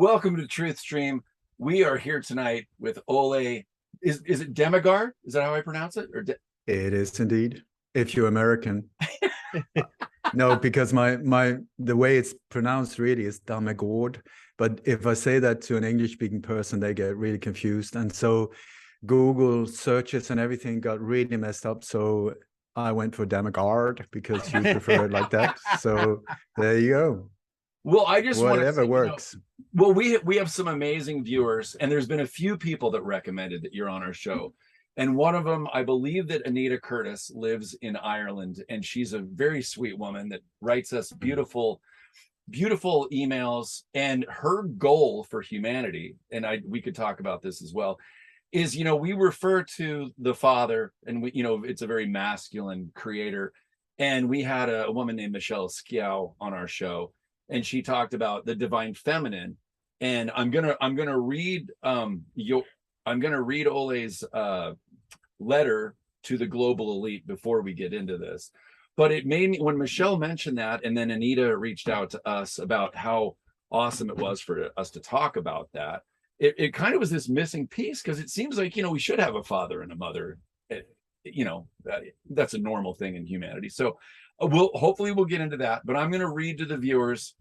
Welcome to TruthStream. We are here tonight with Ole. Is it Dammegard? Is that how I pronounce it? Or it is indeed. If you're American. No, because the way it's pronounced really is Dammegard. But if I say that to an English-speaking person, they get really confused. And so Google searches and everything got really messed up. So I went for Dammegard because you prefer it like that. So there you go. Well, I just whatever works. Well, we have some amazing viewers, and there's been a few people that recommended that you're on our show. And one of them, I believe that Anita Curtis lives in Ireland, and she's a very sweet woman that writes us beautiful emails. And her goal for humanity, and we could talk about this as well, is, we refer to the Father, and it's a very masculine creator. And we had a woman named Michelle Skiao on our show, and she talked about the divine feminine. And I'm gonna read Ole's letter to the global elite before we get into this. But it made me, when Michelle mentioned that, and then Anita reached out to us about how awesome it was for us to talk about that, it kind of was this missing piece, because it seems like, we should have a father and a mother. That's a normal thing in humanity. So hopefully we'll get into that, but I'm going to read to the viewers.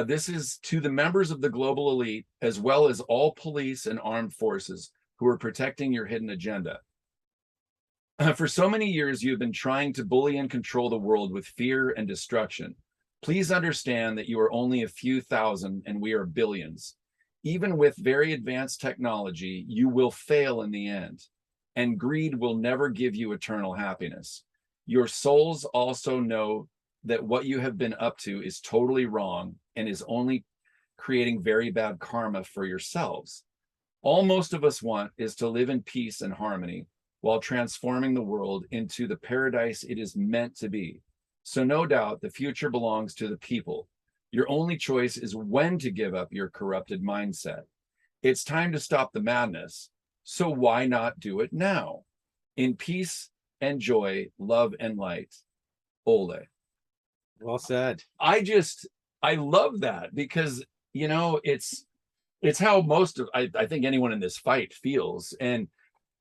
This is to the members of the global elite, as well as all police and armed forces who are protecting your hidden agenda. For so many years, you have been trying to bully and control the world with fear and destruction. Please understand that you are only a few thousand and we are billions. Even with very advanced technology, you will fail in the end, and greed will never give you eternal happiness. Your souls also know that what you have been up to is totally wrong and is only creating very bad karma for yourselves. All most of us want is to live in peace and harmony while transforming the world into the paradise it is meant to be. So no doubt the future belongs to the people. Your only choice is when to give up your corrupted mindset. It's time to stop the madness. So why not do it now? In peace and joy, love and light. Ole. Well said. I love that, because it's how most of I think anyone in this fight feels. And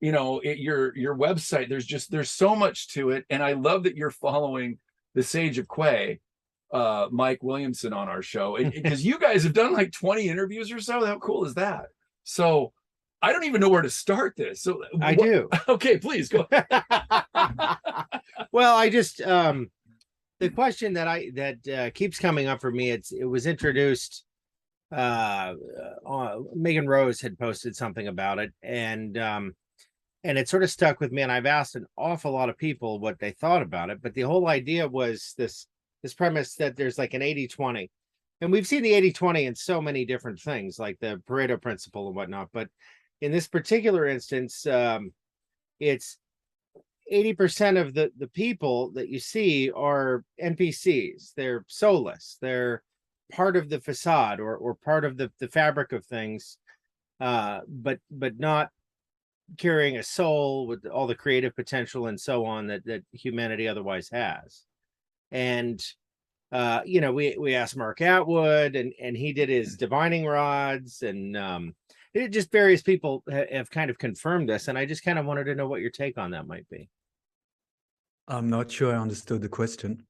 your website, there's so much to it, and I love that you're following the Sage of Quay, Mike Williamson, on our show, because you guys have done like 20 interviews or so. How cool is that? So I don't even know where to start this. So I do. Okay, please go. Well, I just the question that keeps coming up for me, it was introduced. Megan Rose had posted something about it, and it sort of stuck with me. And I've asked an awful lot of people what they thought about it. But the whole idea was this premise that there's like an 80-20, and we've seen the 80-20 in so many different things, like the Pareto principle and whatnot. But in this particular instance, it's 80% of the people that you see are NPCs. They're soulless. They're part of the facade or part of the fabric of things, but not carrying a soul with all the creative potential and so on that humanity otherwise has. And we asked Mark Atwood, and he did his divining rods, and just various people have kind of confirmed this, and I just kind of wanted to know what your take on that might be. I'm not sure I understood the question.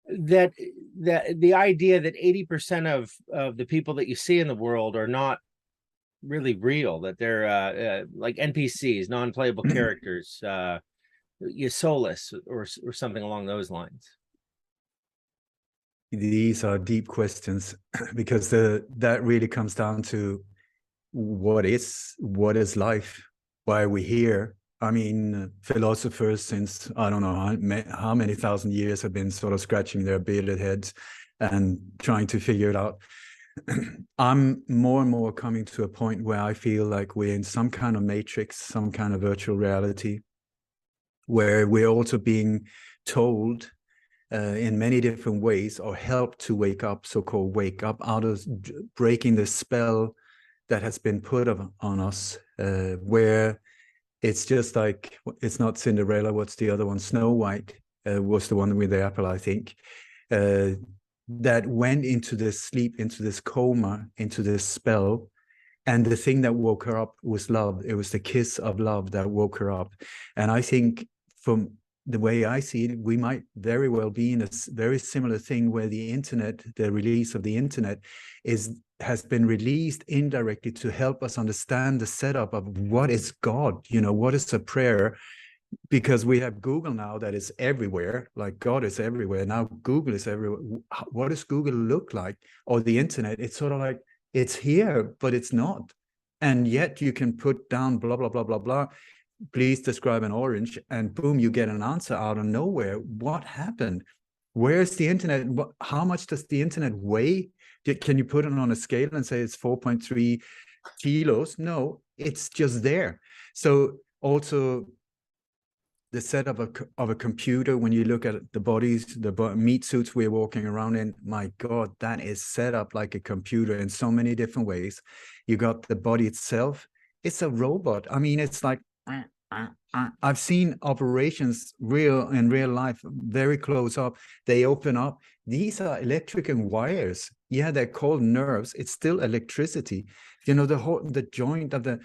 That the idea that 80% of the people that you see in the world are not really real, that they're like NPCs, non-playable characters, soulless or something along those lines. These are deep questions, because that really comes down to what is life? Why are we here? I mean, philosophers since I don't know how many thousand years have been sort of scratching their bearded heads and trying to figure it out. I'm more and more coming to a point where I feel like we're in some kind of matrix, some kind of virtual reality, where we're also being told in many different ways, or helped to wake up, so-called wake up out of breaking the spell that has been put on us, where it's just like, it's not Cinderella, what's the other one? Snow White was the one with the apple, I think. that went into this sleep, into this coma, into this spell. And the thing that woke her up was love. It was the kiss of love that woke her up. And I think from the way I see it, we might very well be in a very similar thing where the internet, the release of the internet has been released indirectly to help us understand the setup of what is God, what is a prayer, because we have Google now that is everywhere, like God is everywhere. Now Google is everywhere. What does Google look like? Or the internet? It's sort of like, it's here, but it's not. And yet you can put down blah, blah, blah, blah, blah. Please describe an orange, and boom, you get an answer out of nowhere. What happened? Where's the internet? How much does the internet weigh? Can you put it on a scale and say it's 4.3 kilos? No, it's just there. So also the setup of a computer, when you look at the bodies, the meat suits we're walking around in, my God, that is set up like a computer in so many different ways. You got the body itself. It's a robot. I mean, it's like, I've seen operations in real life, very close up. They open up. These are electric and wires. Yeah, they're called nerves. It's still electricity. The joint of the.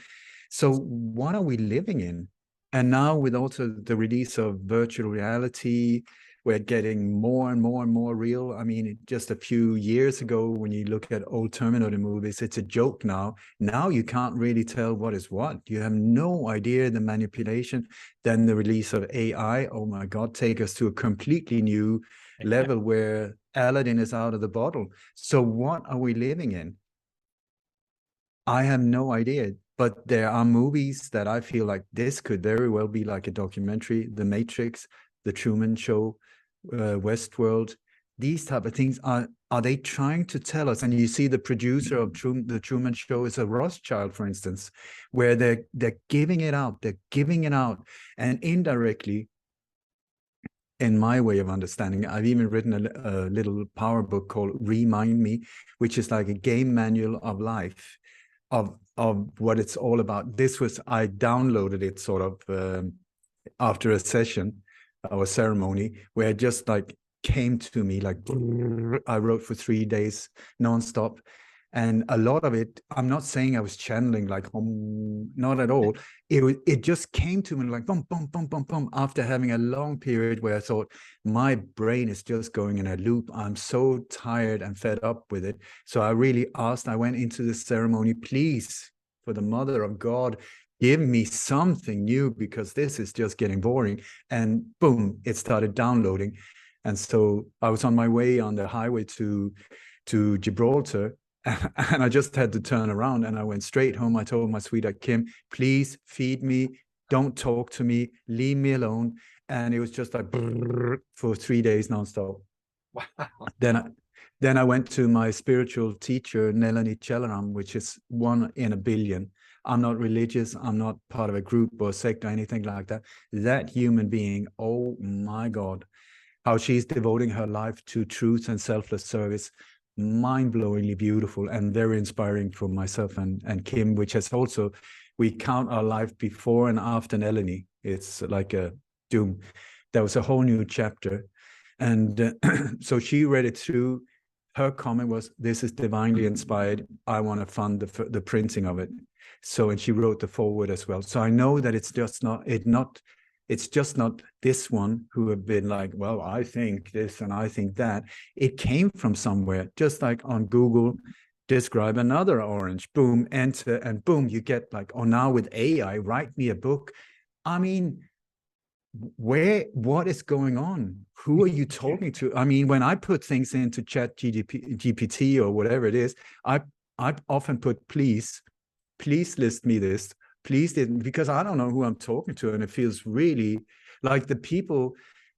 So what are we living in? And now with also the release of virtual reality, we're getting more and more and more real. I mean, just a few years ago, when you look at old Terminator movies, it's a joke now. Now you can't really tell what is what. You have no idea the manipulation. Then the release of AI, oh my God, take us to a completely new level where Aladdin is out of the bottle. So what are we living in? I have no idea. But there are movies that I feel like this could very well be like a documentary, The Matrix, The Truman Show, Westworld. These type of things, are they trying to tell us? And you see the producer of The Truman Show is a Rothschild, for instance, where they're giving it out. They're giving it out. And indirectly, in my way of understanding, I've even written a little power book called Remind Me, which is like a game manual of life. Of what it's all about. I downloaded it sort of after a session or a ceremony where it just like came to me like I wrote for 3 days nonstop. And a lot of it, I'm not saying I was channeling like, not at all. It just came to me like, boom, boom, boom, boom, boom, after having a long period where I thought, my brain is just going in a loop. I'm so tired and fed up with it. So I really asked, I went into the ceremony, please, for the mother of God, give me something new, because this is just getting boring. And boom, it started downloading. And so I was on my way on the highway to Gibraltar, and I just had to turn around, and I went straight home. I told my sweetheart, Kim, please feed me. Don't talk to me. Leave me alone. And it was just like for 3 days nonstop. Wow. Then I went to my spiritual teacher, Nelani Chelaram, which is 1 in a billion. I'm not religious. I'm not part of a group or a sect or anything like that. That human being, oh my God, how she's devoting her life to truth and selfless service. Mind-blowingly beautiful and very inspiring for myself and Kim, which has also, we count our life before and after Nelani. It's like a doom. There was a whole new chapter. And so she read it through. Her comment was, this is divinely inspired. I want to fund the printing of it. So, and she wrote the foreword as well. So I know that it's just it's just not this one who have been like, well, I think this and I think that. It came from somewhere, just like on Google, describe another orange, boom, enter, and boom, you get like, oh, now with AI, write me a book. I mean, what is going on? Who are you talking to? I mean, when I put things into Chat GPT or whatever it is, I often put, please list me this. Please didn't, because I don't know who I'm talking to. And it feels really like the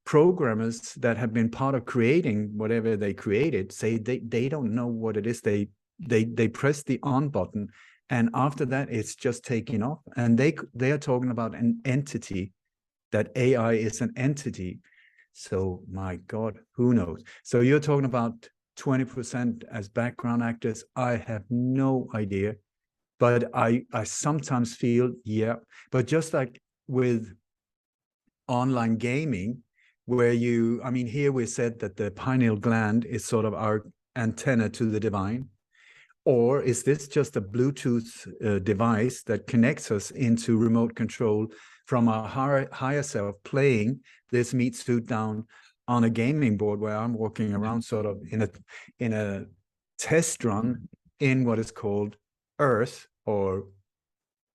programmers that have been part of creating whatever they created, say they don't know what it is. They press the on button, and after that, it's just taking off. And they are talking about an entity, that AI is an entity. So my God, who knows? So you're talking about 20% as background actors. I have no idea. But I sometimes feel, yeah, but just like with online gaming, where you, I mean, here we said that the pineal gland is sort of our antenna to the divine. Or is this just a Bluetooth device that connects us into remote control from our higher self playing this meat suit down on a gaming board where I'm walking around sort of in a test run in what is called Earth or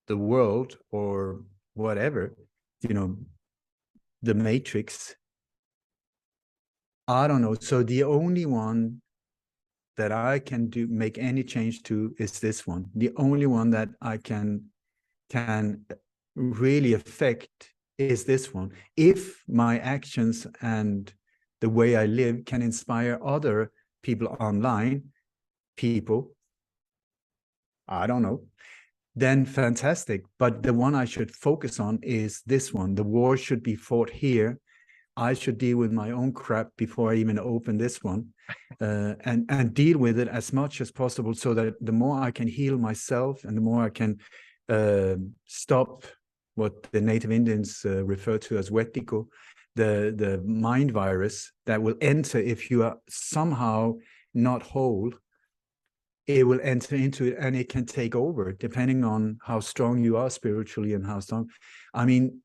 the world or whatever, you know, the Matrix. I don't know. So the only one that I can make any change to is this one. The only one that I can really affect is this one. If my actions and the way I live can inspire other people online, I don't know, then fantastic. But the one I should focus on is this one. The war should be fought here. I should deal with my own crap before I even open this one, and deal with it as much as possible, so that the more I can heal myself and the more I can stop what the native Indians refer to as wetiko, the mind virus that will enter if you are somehow not whole. It will enter into it and it can take over depending on how strong you are spiritually and how strong. I mean,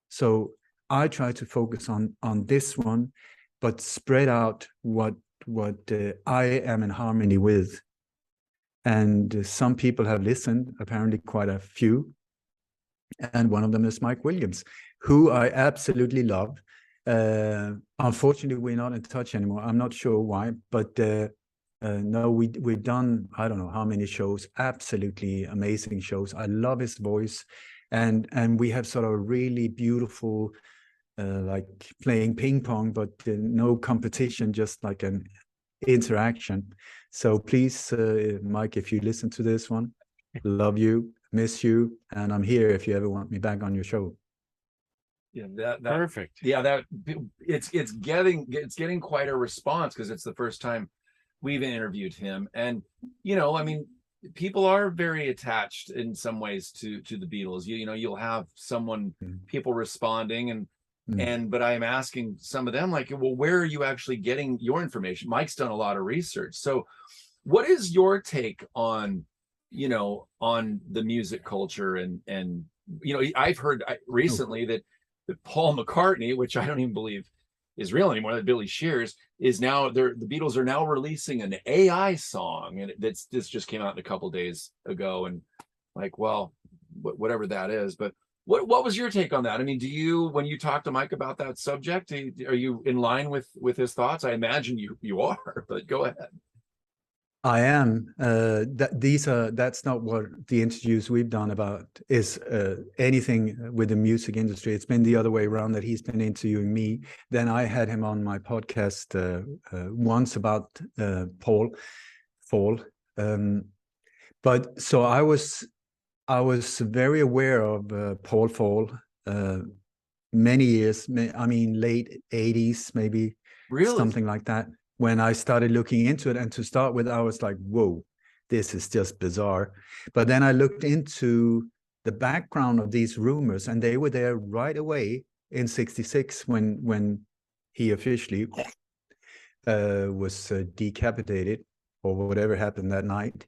so I try to focus on this one, but spread out what I am in harmony with. And some people have listened, apparently quite a few. And one of them is Mike Williams, who I absolutely love. Unfortunately, we're not in touch anymore. I'm not sure why, but no, we've done, I don't know how many shows, absolutely amazing shows. I love his voice. And we have sort of a really beautiful, like playing ping pong, but no competition, just like an interaction. So please, Mike, if you listen to this one, love you, miss you, and I'm here if you ever want me back on your show. Yeah, that Perfect. Yeah, that it's getting quite a response, because it's the first time we've interviewed him, and you know, I mean, people are very attached in some ways to the Beatles. You know, you'll have people responding, and but I'm asking some of them, like, well, where are you actually getting your information? Mike's done a lot of research. So what is your take on, you know, on the music culture? And you know, I've heard recently that Paul McCartney, which I don't even believe is real anymore, that Billy Shears is now, the Beatles are now releasing an AI song, and this just came out a couple days ago, and like, well, whatever that is. But what was your take on that? I mean, do you, when you talk to Mike about that subject, are you in line with his thoughts? I imagine you are, but go ahead. I am. That's not what the interviews we've done about is anything with the music industry. It's been the other way around, that he's been interviewing me. Then I had him on my podcast once about Paul Fall. But so I was very aware of Paul Fall many years. I mean, late 80s, maybe. Really? Something like that. When I started looking into it, and to start with, I was like, whoa, this is just bizarre. But then I looked into the background of these rumors, and they were there right away in '66 when he officially was decapitated, or whatever happened that night.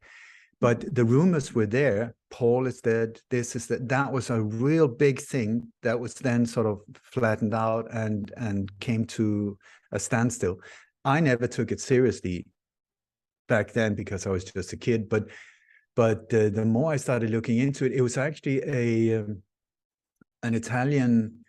But the rumors were there. Paul is dead. This is that. That was a real big thing that was then sort of flattened out and came to a standstill. I never took it seriously back then because I was just a kid. But the more I started looking into it, it was actually an Italian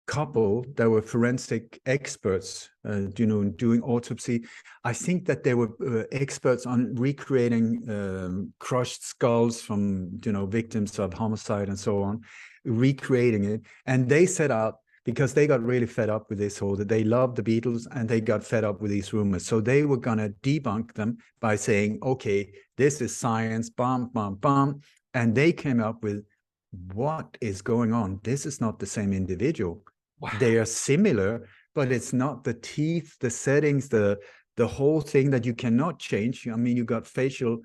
couple that were forensic experts, you know, doing autopsy. I think that they were experts on recreating crushed skulls from, you know, victims of homicide and so on, recreating it. And they set out, because they got really fed up with this whole, that they loved the Beatles and they got fed up with these rumors. So they were going to debunk them by saying, okay, this is science, bam, bam, bam. And they came up with, what is going on? This is not the same individual. Wow. They are similar, but it's not the teeth, the settings, the whole thing that you cannot change. I mean, you got facial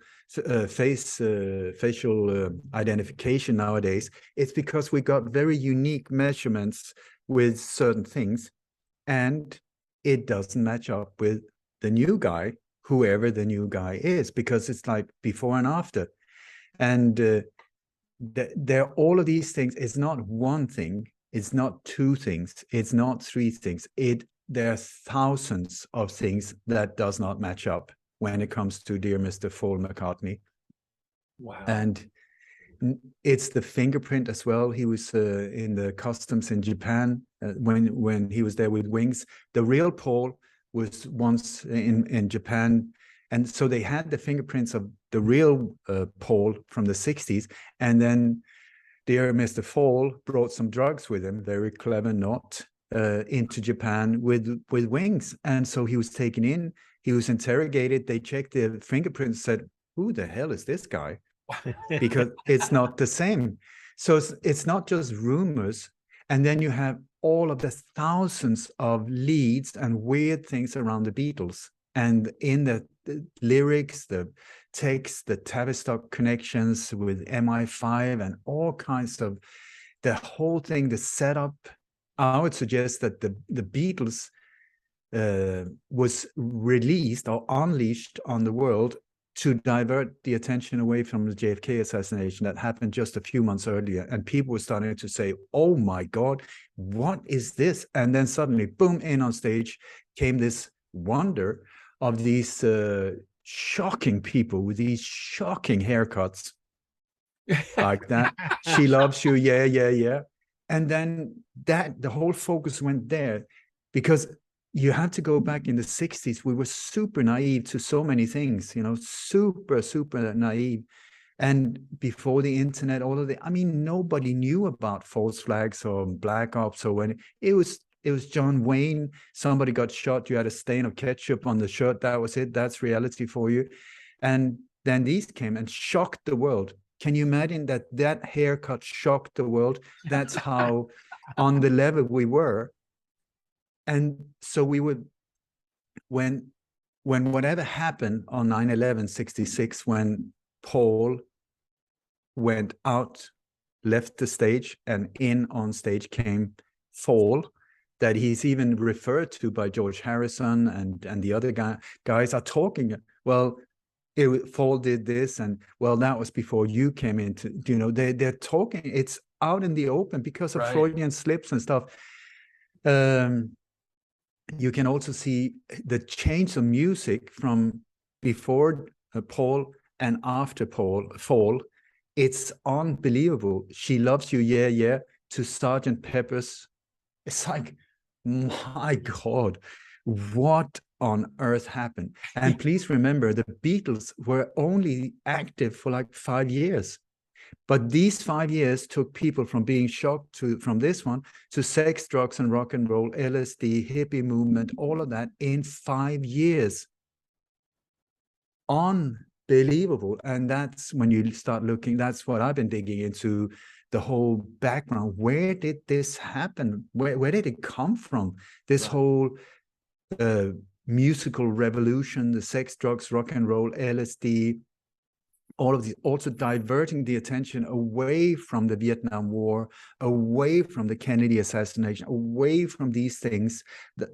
identification nowadays. It's because we got very unique measurements with certain things. and it doesn't match up with the new guy, whoever the new guy is, because it's like before and after. And there, all of these things, it's not one thing, it's not two things, it's not three things. There are thousands of things that does not match up when it comes to dear Mr. Paul McCartney. Wow. And it's the fingerprint as well. He was in the customs in Japan when he was there with Wings. The real Paul was once in Japan, and so they had the fingerprints of the real Paul from the 60s. And then dear Mr. Paul brought some drugs with him, very clever not, into Japan with Wings. And so he was taken in, he was interrogated, they checked the fingerprints, said, who the hell is this guy? Because it's not the same. So it's not just rumors. And then you have all of the thousands of leads and weird things around the Beatles. And in the lyrics, the text, the Tavistock connections with MI5 and all kinds of, the whole thing, the setup. I would suggest that the Beatles was released or unleashed on the world to divert the attention away from the JFK assassination that happened just a few months earlier. And people were starting to say, oh my God, what is this? And then suddenly, boom, in on stage came this wonder of these shocking people with these shocking haircuts like that. She loves you, yeah, yeah, yeah. And then the whole focus went there, because you had to go back in the 60s. We were super naive to so many things, super, super naive. And before the internet, all of I mean, nobody knew about false flags or black ops or when it was John Wayne. Somebody got shot. You had a stain of ketchup on the shirt. That was it. That's reality for you. And then these came and shocked the world. Can you imagine that haircut shocked the world? That's how on the level we were. And so we would, when whatever happened on 9/11/66, when Paul went out, left the stage, and in on stage came Paul, that he's even referred to by George Harrison and the other guys are talking, well, Paul did this, and well, that was before you came into, they're talking, it's out in the open because of Right. Freudian slips and stuff. You can also see the change of music from before Paul and after Paul. It's unbelievable. She Loves You, yeah, yeah, to Sergeant Pepper's. It's like, my God, what on earth happened? And please remember, the Beatles were only active for like 5 years. But these 5 years took people from being shocked from this one to sex, drugs, and rock and roll, LSD, hippie movement, all of that in 5 years. Unbelievable. And that's when you start looking, that's what I've been digging into, the whole background. Where did this happen? Where did it come from? This whole musical revolution, the sex, drugs, rock and roll, LSD, all of these, also diverting the attention away from the Vietnam War, away from the Kennedy assassination, away from these things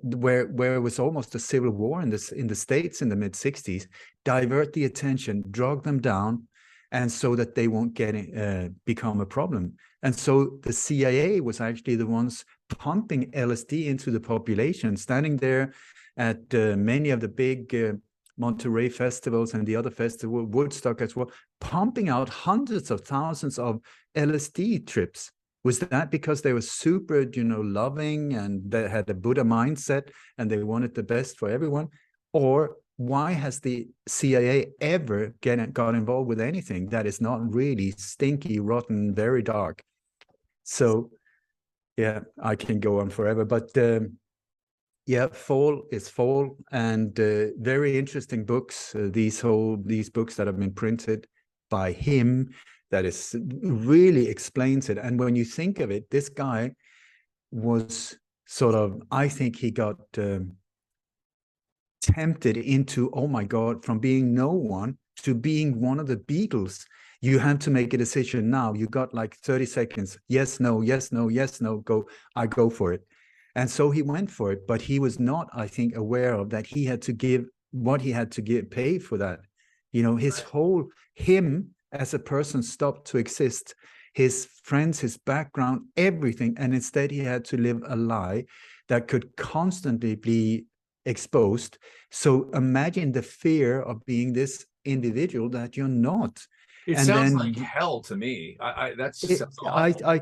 where it was almost a civil war in the States in the mid-60s. Divert the attention, drag them down, and so that they won't become a problem. And so the CIA was actually the ones pumping LSD into the population, standing there at many of the big Monterey festivals and the other festival, Woodstock as well, pumping out hundreds of thousands of LSD trips. Was that because they were super, loving and they had a Buddha mindset and they wanted the best for everyone? Or why has the CIA ever got involved with anything that is not really stinky, rotten, very dark? So, yeah, I can go on forever, but yeah, Fall is Fall, and very interesting books. These books that have been printed by him, that is really explains it. And when you think of it, this guy was sort of, I think he got tempted into, oh my God, from being no one to being one of the Beatles. You have to make a decision now. You got like 30 seconds. Yes, no, yes, no, yes, no, go. I go for it. And so he went for it, but he was not, I think, aware of that he had to give what he had to pay for that. You know, his whole, him as a person stopped to exist, his friends, his background, everything. And instead he had to live a lie that could constantly be exposed. So imagine the fear of being this individual that you're not. It and sounds then like hell to me. That's just sounds awful.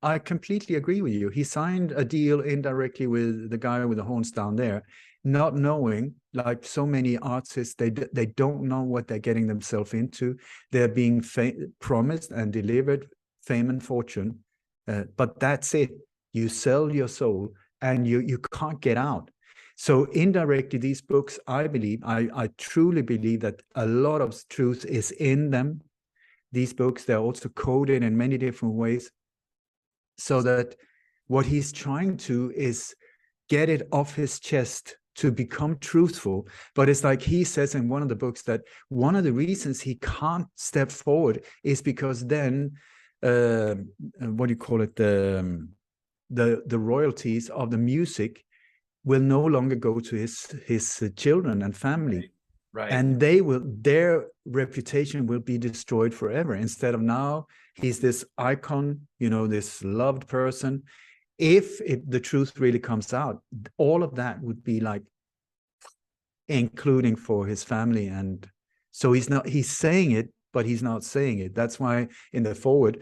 I completely agree with you. He signed a deal indirectly with the guy with the horns down there, not knowing, like so many artists, they don't know what they're getting themselves into. They're being promised and delivered fame and fortune, but that's it. You sell your soul and you can't get out. So indirectly, these books, I believe, I truly believe that a lot of truth is in them. These books, they're also coded in many different ways, so that what he's trying to is get it off his chest to become truthful. But it's like he says in one of the books that one of the reasons he can't step forward is because then, what do you call it, the royalties of the music will no longer go to his children and family. Right. And their reputation will be destroyed forever. Instead of now, he's this icon, you know, this loved person. If the truth really comes out, all of that would be like, including for his family. And so he's saying it, but he's not saying it. That's why in the forward,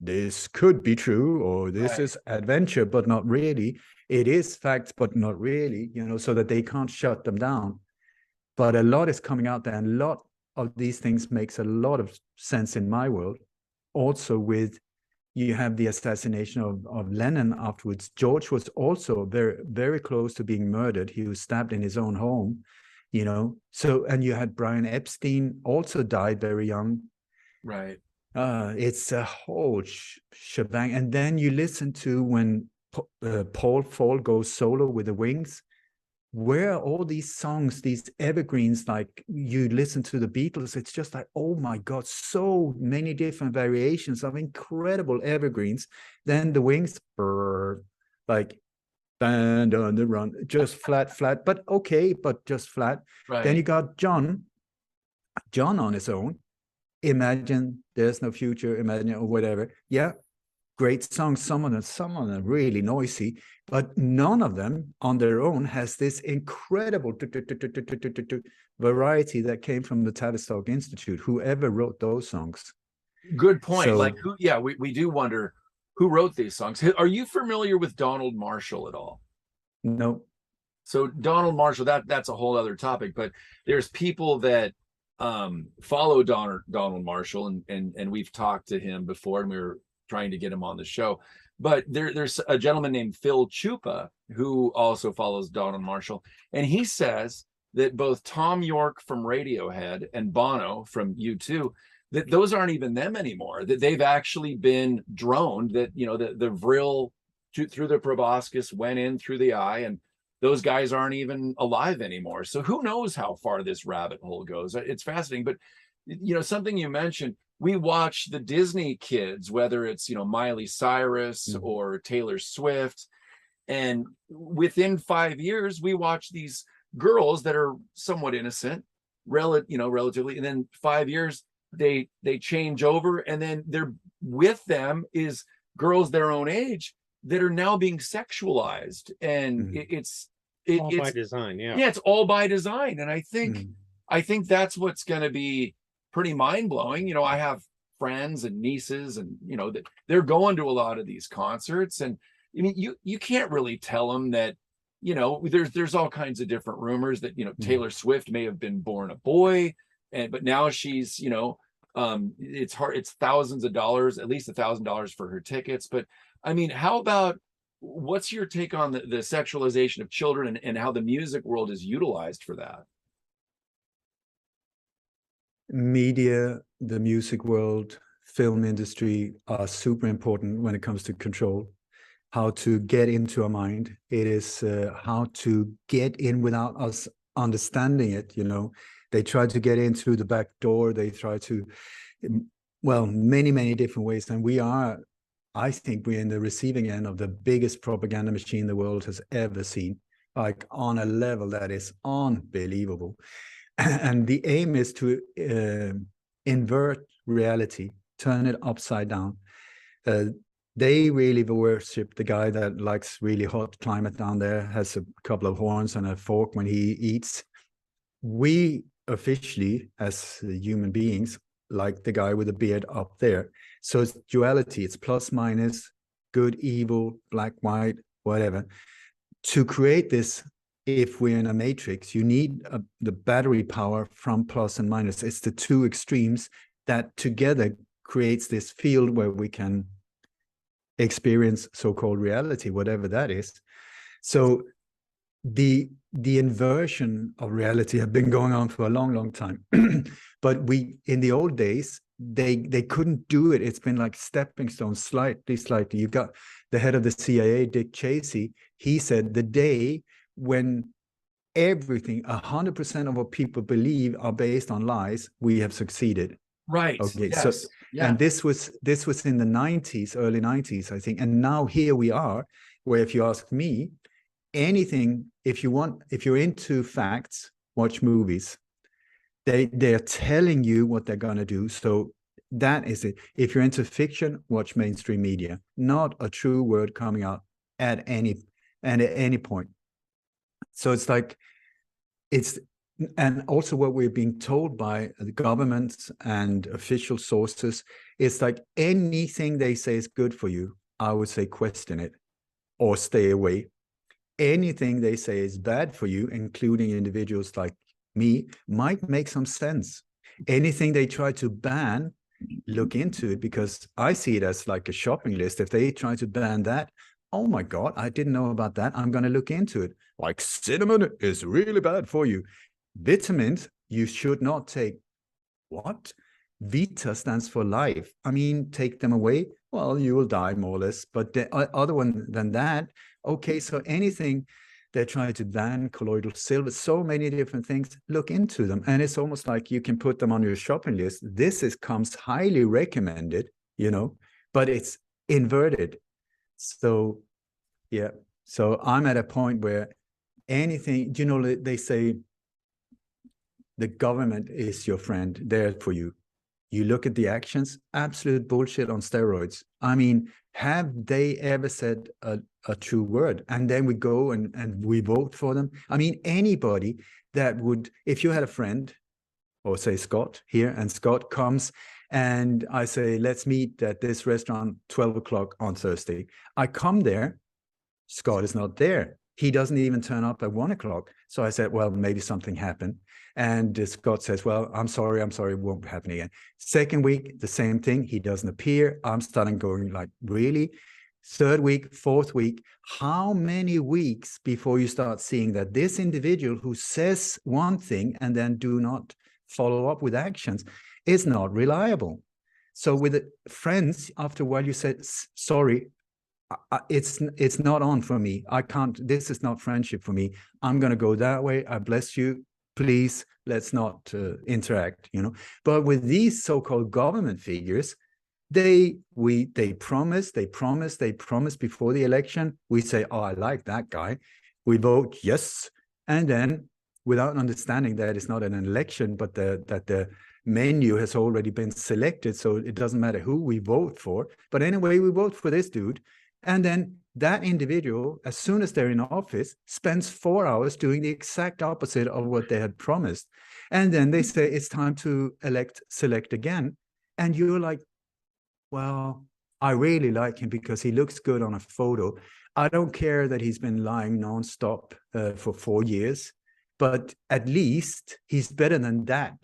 this could be true, or this is adventure, but not really. It is facts, but not really, you know, so that they can't shut them down. But a lot is coming out there, and a lot of these things makes a lot of sense in my world. Also with, you have the assassination of Lennon afterwards. George was also very, very close to being murdered. He was stabbed in his own home, you know. So, and you had Brian Epstein also died very young. Right. It's a whole shebang. And then you listen to when Paul Fall goes solo with the Wings. Where are all these songs, these evergreens? Like you listen to the Beatles, it's just like, oh my God, so many different variations of incredible evergreens. Then the Wings, like Band on the Run, just flat, but okay, but just flat. Right. Then you got John on his own. Imagine There's No Future, Imagine, or whatever. Yeah, great songs. Some of them really noisy, but none of them on their own has this incredible variety that came from the Tavistock Institute. Whoever wrote those songs. Good point. So, like who? Yeah, we do wonder who wrote these songs. Are you familiar with Donald Marshall at all? No. So Donald Marshall, that's a whole other topic. But there's people that follow Donald Marshall, and we've talked to him before, and we were trying to get him on the show. But there's a gentleman named Phil Chupa who also follows Donald Marshall, and he says that both Tom York from Radiohead and Bono from U2, that those aren't even them anymore, that they've actually been droned, that, you know, the vril through the proboscis went in through the eye, and those guys aren't even alive anymore. So who knows how far this rabbit hole goes. It's fascinating. But, you know, something you mentioned, we watch the Disney kids, whether it's, you know, Miley Cyrus or Taylor Swift, and within 5 years, we watch these girls that are somewhat innocent, relatively, and then 5 years, they change over, and then they're with them is girls their own age that are now being sexualized, and it's all by design. Yeah, it's all by design. And I think that's what's going to be pretty mind-blowing. You know, I have friends and nieces, and, you know, that they're going to a lot of these concerts, and I mean, you can't really tell them that, you know, there's all kinds of different rumors that, you know, Taylor Swift may have been born a boy, but now she's, you know, it's thousands of dollars, at least $1,000 for her tickets. But I mean, how about, what's your take on the sexualization of children, and how the music world is utilized for that? Media, the music world, film industry are super important when it comes to control. How to get into a mind. It is how to get in without us understanding it. You know, they try to get in through the back door. They try to, well, many different ways. And we are I think we're in the receiving end of the biggest propaganda machine the world has ever seen, like on a level that is unbelievable. And the aim is to invert reality, turn it upside down. They really worship the guy that likes really hot climate down there, has a couple of horns and a fork when he eats. We officially, as human beings, like the guy with the beard up there. So it's duality, it's plus minus, good, evil, black, white, whatever. To create this, if we're in a matrix, you need the battery power from plus and minus. It's the two extremes that together creates this field where we can experience so-called reality, whatever that is. So the inversion of reality have been going on for a long time. But we, in the old days, they couldn't do it. It's been like stepping stones, slightly. You've got the head of the CIA, Dick Cheney. He said the day when everything, 100% of what people believe are based on lies, we have succeeded. Right. Okay. Yes. So, yeah. and this was in the 90s, early 90s, I think. And now here we are, where if you ask me, anything, if you're into facts, watch movies. They're telling you what they're gonna do. So that is it. If you're into fiction, watch mainstream media. Not a true word coming out at any point. So it's like and also what we're being told by the governments and official sources, it's like anything they say is good for you, I would say question it or stay away. Anything they say is bad for you, including individuals like me, might make some sense. Anything they try to ban, look into it, because I see it as like a shopping list. If they try to ban that, oh my God, I didn't know about that. I'm going to look into it. Like cinnamon is really bad for you. Vitamins, you should not take. What? Vita stands for life. I mean, take them away, well, you will die more or less. But the other one than that, okay, so anything they're trying to ban, colloidal silver, so many different things, look into them. And it's almost like you can put them on your shopping list. This comes highly recommended, but it's inverted. So, yeah. So I'm at a point where anything, they say the government is your friend, there for you. You look at the actions, absolute bullshit on steroids. I mean, have they ever said a true word? And then we go and we vote for them. I mean, anybody that would, if you had a friend, or say Scott here, and Scott comes and I say, let's meet at this restaurant 12 o'clock on Thursday. I come there, Scott is not there. He doesn't even turn up at 1 o'clock. So I said, well, maybe something happened. And Scott says, well, I'm sorry, it won't happen again. Second week, the same thing. He doesn't appear. I'm starting going like, really? Third week, fourth week, how many weeks before you start seeing that this individual who says one thing and then do not follow up with actions is not reliable? So with friends, after a while you said, sorry, it's not on for me. I can't, this is not friendship for me. I'm going to go that way. I bless you. Please, let's not interact, But with these so-called government figures, they promise before the election. We say, oh, I like that guy. We vote yes. And then without understanding that it's not an election, but that the menu has already been selected. So it doesn't matter who we vote for. But anyway, we vote for this dude. And then that individual, as soon as they're in office, spends 4 hours doing the exact opposite of what they had promised. And then they say it's time to select again. And you're like, well, I really like him because he looks good on a photo. I don't care that he's been lying nonstop for 4 years, but at least he's better than that.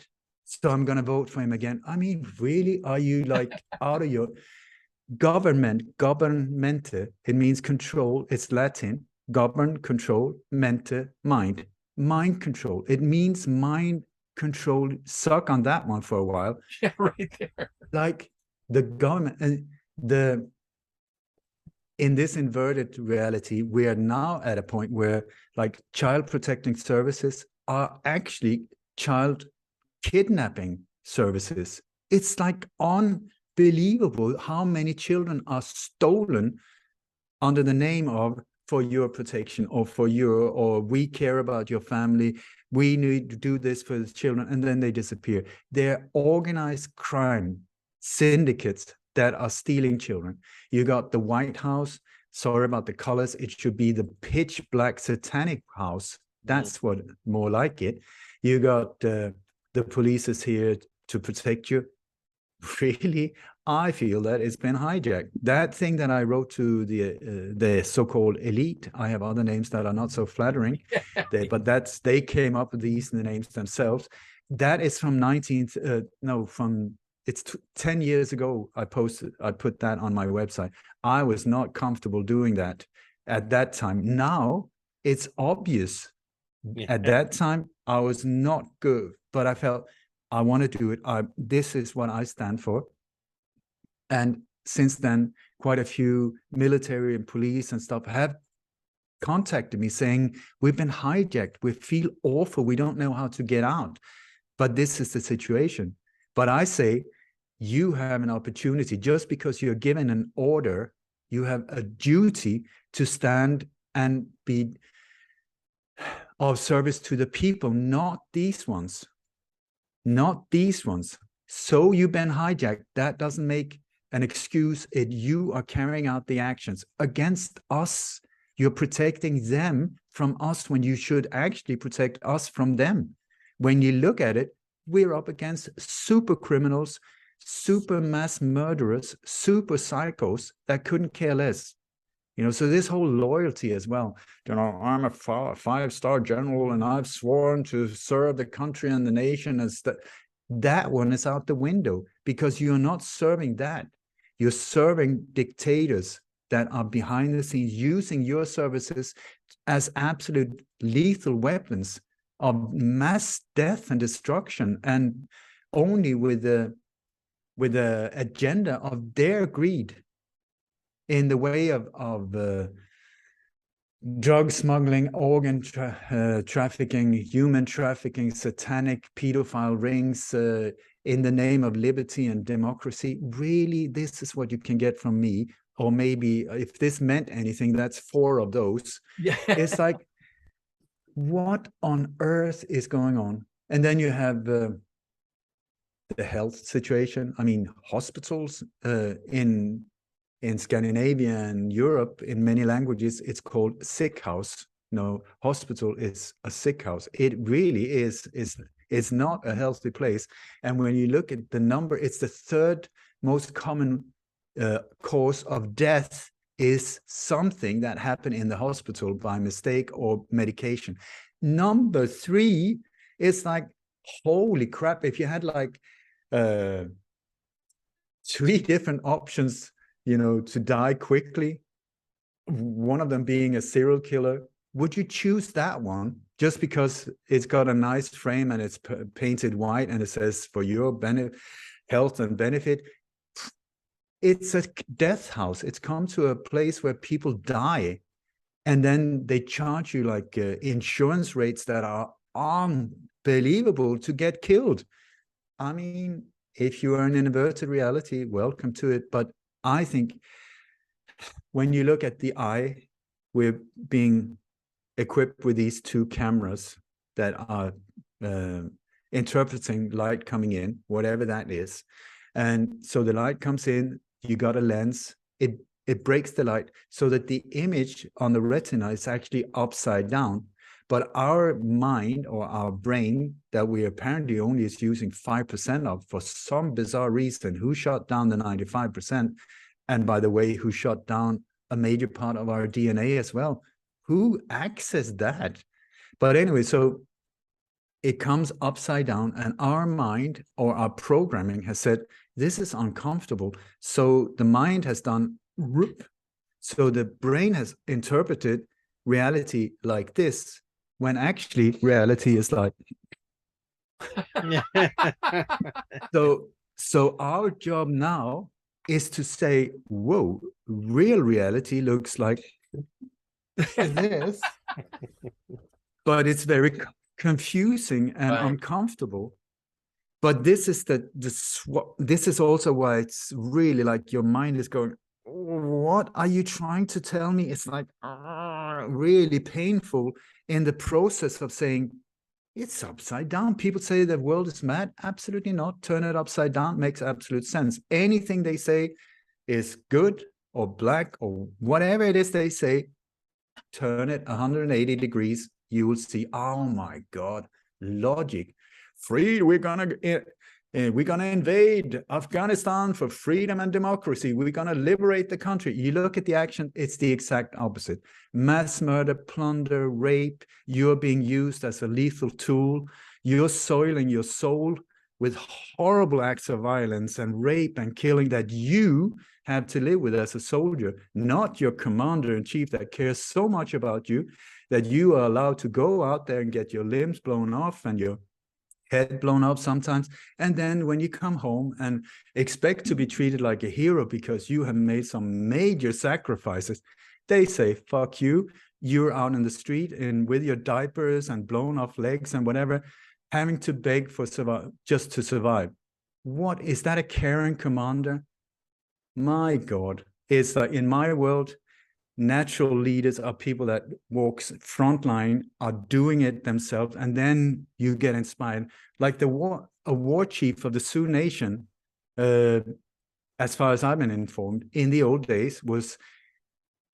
So I'm going to vote for him again. I mean, really, are you like out of your... Governmente, it means control. It's Latin. Govern, control, mente, mind. Mind control. It means mind control. Suck on that one for a while. Yeah, right there. Like the government and in this inverted reality, we are now at a point where like child protecting services are actually child kidnapping services. It's like on unbelievable how many children are stolen under the name of for your protection, or we care about your family, we need to do this for the children, and then they disappear. They're organized crime syndicates that are stealing children. You got the White House, sorry about the colors, it should be the pitch black satanic house. That's what, more like it. You got the police is here to protect you. Really, I feel that it's been hijacked. That thing that I wrote to the so-called elite, I have other names that are not so flattering, but they came up with these names themselves. That is from 10 years ago. I put that on my website. I was not comfortable doing that at that time. Now it's obvious. At that time, I was not good, but I felt I want to do it. This is what I stand for. And since then, quite a few military and police and stuff have contacted me saying, we've been hijacked. We feel awful. We don't know how to get out. But this is the situation. But I say, you have an opportunity. Just because you're given an order, you have a duty to stand and be of service to the people, not these ones. Not these ones. So you've been hijacked. That doesn't make an excuse. You are carrying out the actions against us. You're protecting them from us when you should actually protect us from them. When you look at it, we're up against super criminals, super mass murderers, super psychos that couldn't care less. So this whole loyalty as well, I'm a five-star general and I've sworn to serve the country and the nation, as that one is out the window, because you're not serving that. You're serving dictators that are behind the scenes using your services as absolute lethal weapons of mass death and destruction, and only with the agenda of their greed in the way of drug smuggling, organ trafficking, human trafficking, satanic pedophile rings in the name of liberty and democracy. Really, this is what you can get from me. Or maybe if this meant anything, that's 4 of those. Yeah. It's like, what on earth is going on? And then you have the health situation. I mean, hospitals in Scandinavia and Europe, in many languages, it's called sick house. No, hospital is a sick house. It really is not a healthy place. And when you look at the number, it's the 3rd most common cause of death is something that happened in the hospital by mistake or medication. Number 3 is like, holy crap, if you had like 3 different options, to die quickly, one of them being a serial killer, would you choose that one just because it's got a nice frame and it's painted white and it says for your health and benefit? It's a death house. It's come to a place where people die, and then they charge you like insurance rates that are unbelievable to get killed. I mean, if you are in an inverted reality, welcome to it. But I think when you look at the eye, we're being equipped with these 2 cameras that are interpreting light coming in, whatever that is. And so the light comes in, you got a lens, it breaks the light so that the image on the retina is actually upside down. But our mind, or our brain, that we apparently only is using 5% of for some bizarre reason, who shot down the 95%? And by the way, who shot down a major part of our DNA as well? Who accessed that? But anyway, so it comes upside down, and our mind or our programming has said, this is uncomfortable. So the mind has done, so the brain has interpreted reality like this, when actually reality is like. So our job now is to say, whoa, real reality looks like this, but it's very confusing and uncomfortable. But this is this is also why it's really like your mind is going, what are you trying to tell me? It's like really painful in the process of saying it's upside down. People say the world is mad. Absolutely not. Turn it upside down makes absolute sense. Anything they say is good or black or whatever it is they say, turn it 180 degrees. You will see, oh my God, logic. Free, we're gonna invade Afghanistan for freedom and democracy. We're gonna liberate the country. You look at the action, it's the exact opposite. Mass murder, plunder, rape. You're being used as a lethal tool. You're soiling your soul with horrible acts of violence and rape and killing that you have to live with as a soldier, not your commander-in-chief that cares so much about you that you are allowed to go out there and get your limbs blown off and your head blown up sometimes. And then when you come home and expect to be treated like a hero because you have made some major sacrifices, they say, fuck you. You're out in the street and with your diapers and blown off legs and whatever, having to beg for just to survive. What is that, a caring commander? My God, it's like in my world, natural leaders are people that walks frontline, are doing it themselves, and then you get inspired. Like a war chief of the Sioux Nation, as far as I've been informed, in the old days was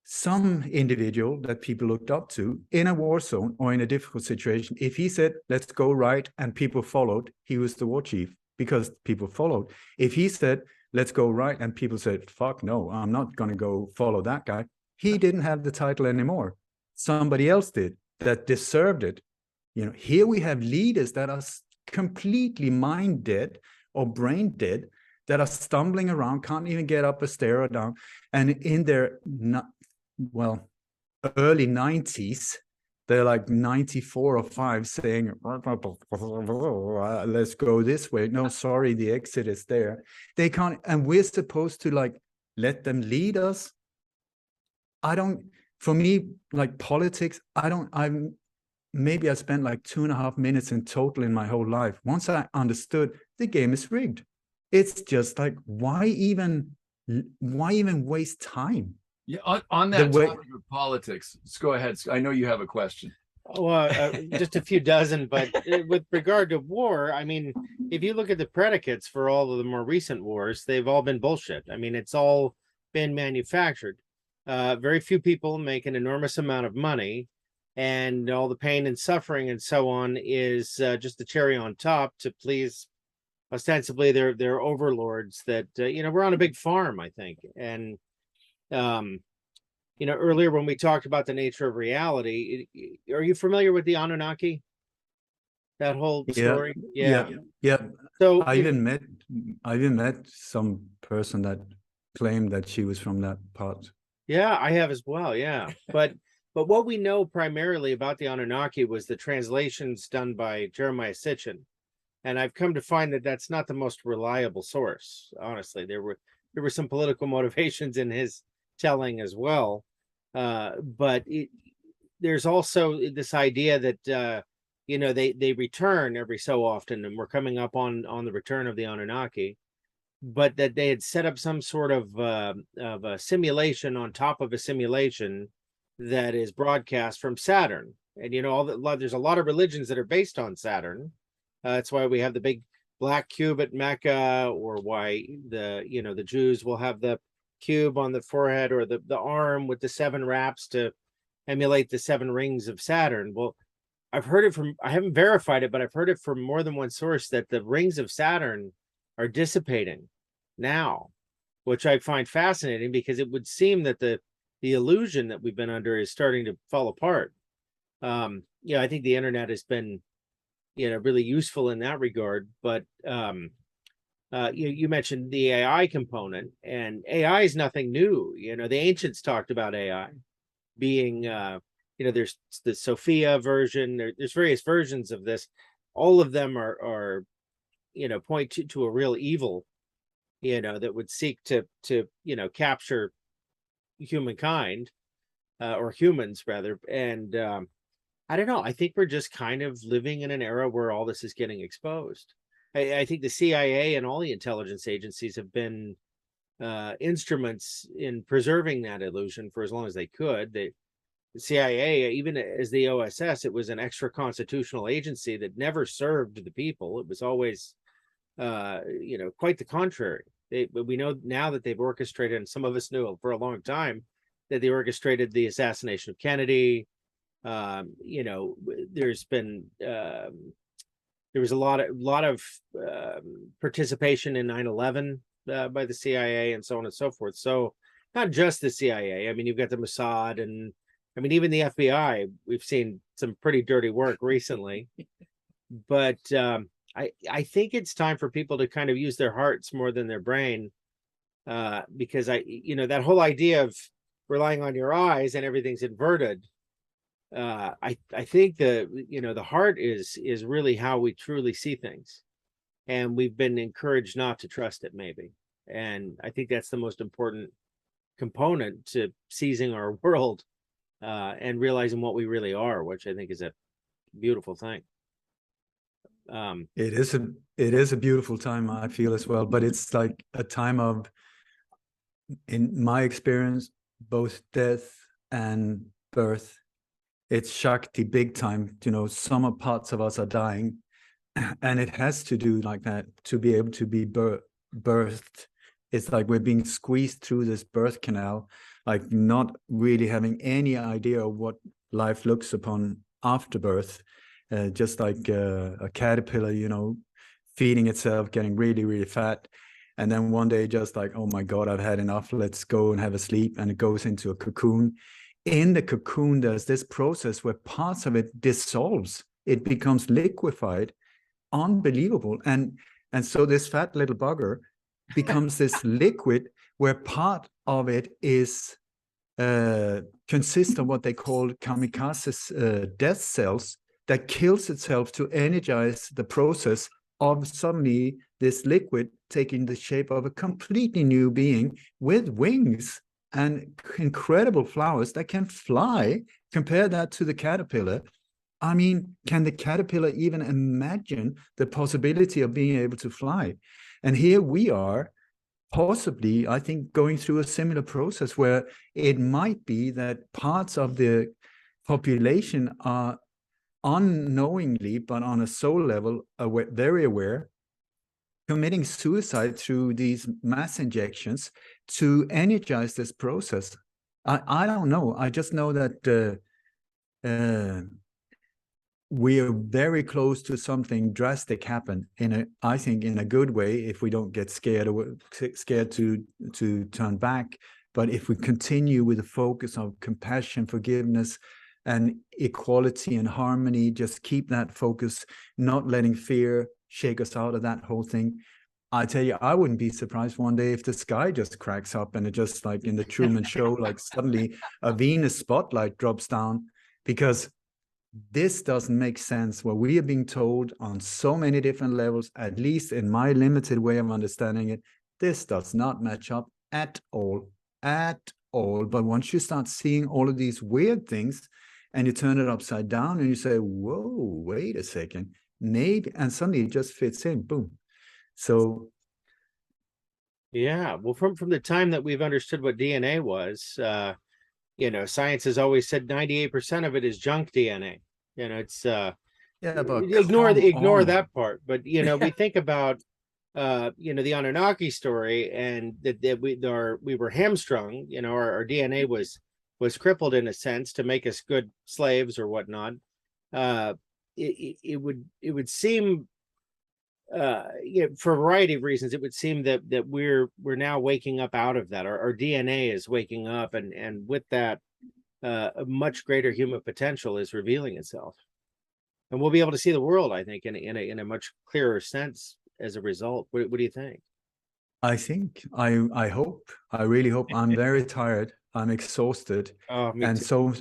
some individual that people looked up to in a war zone or in a difficult situation. If he said, let's go right, and people followed, he was the war chief because people followed. If he said, let's go right, and people said, fuck no, I'm not going to go follow that guy, he didn't have the title anymore. Somebody else did that deserved it. You know, here we have leaders that are completely mind dead or brain dead, that are stumbling around, can't even get up a stair or down. And in their, early 90s, they're like 94 or 5 saying, let's go this way. No, sorry, the exit is there. They can't, and we're supposed to like let them lead us. For me, like politics, maybe I spent like 2.5 minutes in total in my whole life. Once I understood the game is rigged, it's just like, why even waste time? Yeah, on that topic of politics, let's go ahead. I know you have a question. Well, just a few dozen, but with regard to war, I mean, if you look at the predicates for all of the more recent wars, they've all been bullshit. I mean, it's all been manufactured. Very few people make an enormous amount of money, and all the pain and suffering and so on is just the cherry on top to please ostensibly their overlords that, we're on a big farm, I think. And, earlier when we talked about the nature of reality, are you familiar with the Anunnaki? That whole story? Yeah. So I even met some person that claimed that she was from that part. Yeah, I have as well. Yeah. But what we know primarily about the Anunnaki was the translations done by Jeremiah Sitchin. And I've come to find that that's not the most reliable source. Honestly, there were some political motivations in his telling as well. But there's also this idea that, they return every so often, and we're coming up on the return of the Anunnaki, but that they had set up some sort of a simulation on top of a simulation that is broadcast from Saturn. And, there's a lot of religions that are based on Saturn. That's why we have the big black cube at Mecca, or why the Jews will have the cube on the forehead or the arm with the 7 wraps to emulate the 7 rings of Saturn. Well, I've heard it I haven't verified it, but I've heard it from more than one source that the rings of Saturn are dissipating now, which I find fascinating, because it would seem that the illusion that we've been under is starting to fall apart. I think the internet has been really useful in that regard. But you mentioned the AI component, and AI is nothing new. The ancients talked about AI being, there's the Sophia version. There's various versions of this. All of them are point to a real evil, that would seek to capture humankind, or humans rather. And I don't know. I think we're just kind of living in an era where all this is getting exposed. I think the CIA and all the intelligence agencies have been instruments in preserving that illusion for as long as they could. The CIA, even as the OSS, it was an extra constitutional agency that never served the people. It was always, quite the contrary. We know now that they've orchestrated, and some of us knew for a long time that they orchestrated the assassination of Kennedy. There's been there was a lot of participation in 9/11 by the CIA and so on and so forth. So not just the CIA. I mean, you've got the Mossad, and I mean, even the FBI. We've seen some pretty dirty work recently. But I think it's time for people to kind of use their hearts more than their brain, because that whole idea of relying on your eyes and everything's inverted. I think the heart is really how we truly see things, and we've been encouraged not to trust it, maybe. And I think that's the most important component to seizing our world, and realizing what we really are, which I think is a beautiful thing. It is a beautiful time, I feel, as well, but it's like a time of, in my experience, both death and birth. It's Shakti big time. Some parts of us are dying, and it has to do like that to be able to be birthed. It's like we're being squeezed through this birth canal, like not really having any idea of what life looks upon after birth. Just like a caterpillar, feeding itself, getting really, really fat. And then one day just like, oh my God, I've had enough. Let's go and have a sleep. And it goes into a cocoon. In the cocoon, there's this process where parts of it dissolves. It becomes liquefied. Unbelievable. And so this fat little bugger becomes this liquid where part of it is consists of what they call kamikaze death cells, that kills itself to energize the process of suddenly this liquid taking the shape of a completely new being with wings and incredible flowers that can fly. Compare that to the caterpillar. I mean, can the caterpillar even imagine the possibility of being able to fly? And here we are, possibly, I think, going through a similar process where it might be that parts of the population are unknowingly, but on a soul level, very aware, committing suicide through these mass injections to energize this process. I don't know. I just know that we are very close to something drastic happen I think in a good way, if we don't get scared to turn back. But if we continue with the focus of compassion, forgiveness, and equality and harmony, just keep that focus, not letting fear shake us out of that whole thing. I tell you, I wouldn't be surprised one day if the sky just cracks up and it just, like in the Truman Show, like suddenly a Venus spotlight drops down, because this doesn't make sense. What we are being told on so many different levels, at least in my limited way of understanding it, this does not match up at all. But once you start seeing all of these weird things, and you turn it upside down and you say, whoa, wait a second, maybe, and suddenly it just fits in, boom. So yeah, well, from the time that we've understood what DNA was, science has always said 98% of it is junk DNA. It's yeah, but ignore that part. But we think about the Anunnaki story, and that we were hamstrung. Our DNA was crippled in a sense to make us good slaves or whatnot. It would seem, for a variety of reasons, it would seem that we're now waking up out of that. Our DNA is waking up, and with that, a much greater human potential is revealing itself, and we'll be able to see the world, I think, in a much clearer sense as a result. What do you think? I think I hope, I really hope. I'm very tired. I'm exhausted. And so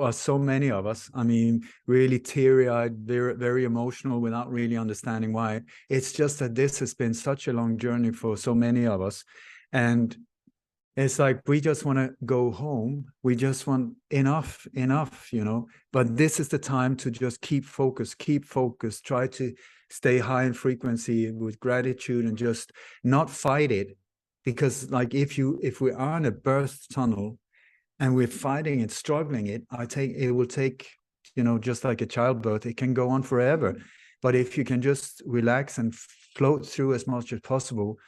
are so many of us. I mean, really teary-eyed, very, very emotional without really understanding why. It's just that this has been such a long journey for so many of us. And It's like we just want to go home. We just want enough, you know. But this is the time to just keep focused, try to stay high in frequency with gratitude and just not fight it. Because like if we are in a birth tunnel and we're fighting it, struggling it, it will take, you know, just like a childbirth, it can go on forever. But if you can just relax and float through as much as possible,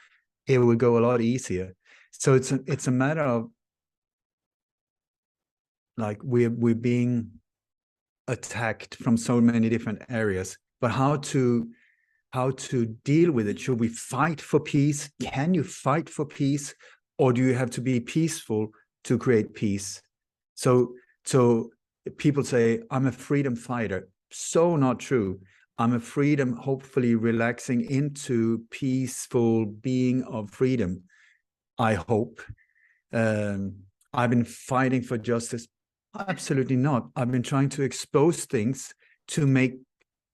it will go a lot easier. So it's a matter of like we're being attacked from so many different areas, but how to deal with it? Should we fight for peace? Can you fight for peace, or do you have to be peaceful to create peace? So people say, I'm a freedom fighter. So not true. I'm a freedom, hopefully relaxing into peaceful being of freedom, I hope. I've been fighting for justice. Absolutely not. I've been trying to expose things to make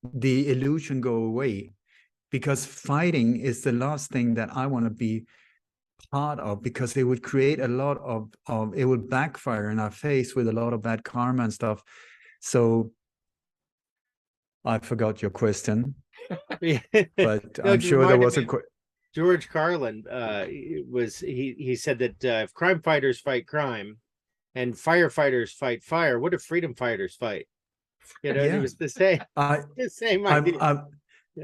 the illusion go away, because fighting is the last thing that I want to be part of, because it would create a lot of it would backfire in our face with a lot of bad karma and stuff. So I forgot your question, but No, I'm sure there was a George Carlin he said that if crime fighters fight crime and firefighters fight fire, what if freedom fighters fight? You know, yeah. it was the same idea.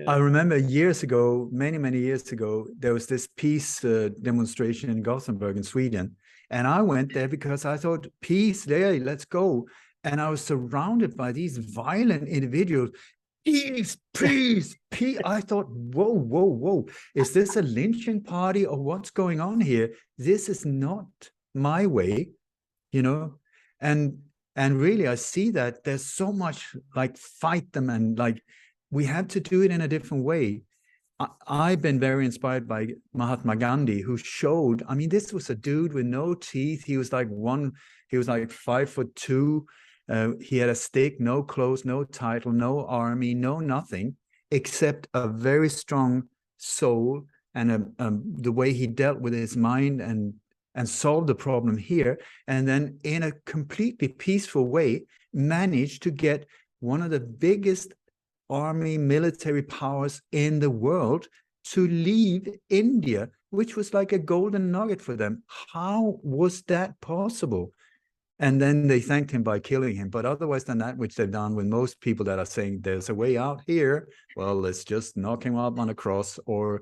I remember years ago, many years ago, there was this peace demonstration in Gothenburg in Sweden, and I went there because I thought, peace, there, let's go. And I was surrounded by these violent individuals. Peace, peace, peace. I thought, whoa. Is this a lynching party or what's going on here? This is not my way, you know? And really, I see that there's so much like fight them, and like we have to do it in a different way. I've been very inspired by Mahatma Gandhi, who showed, I mean, this was a dude with no teeth. He was like 5'2". He had a stick, no clothes, no title, no army, no nothing, except a very strong soul and the way he dealt with his mind and solved the problem here. And then in a completely peaceful way, managed to get one of the biggest army military powers in the world to leave India, which was like a golden nugget for them. How was that possible? And then they thanked him by killing him. But otherwise than that, which they've done with most people that are saying there's a way out here, well, let's just knock him up on a cross or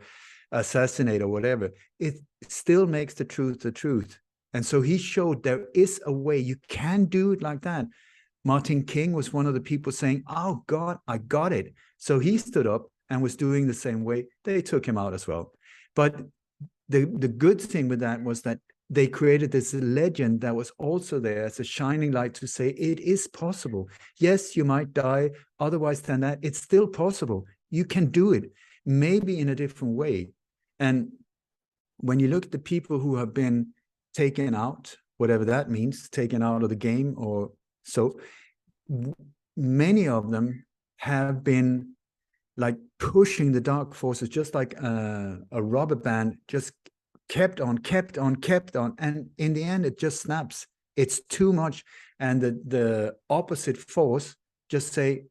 assassinate or whatever. It still makes the truth the truth. And so he showed there is a way. You can do it like that. Martin King was one of the people saying, oh God, I got it. So he stood up and was doing the same way. They took him out as well. But the good thing with that was that they created this legend that was also there as a shining light to say it is possible. Yes, you might die. Otherwise than that, it's still possible. You can do it, maybe in a different way. And when you look at the people who have been taken out, whatever that means, taken out of the game, or so, many of them have been like pushing the dark forces, just like a rubber band, just kept on, and in the end it just snaps. It's too much, and the opposite force just say,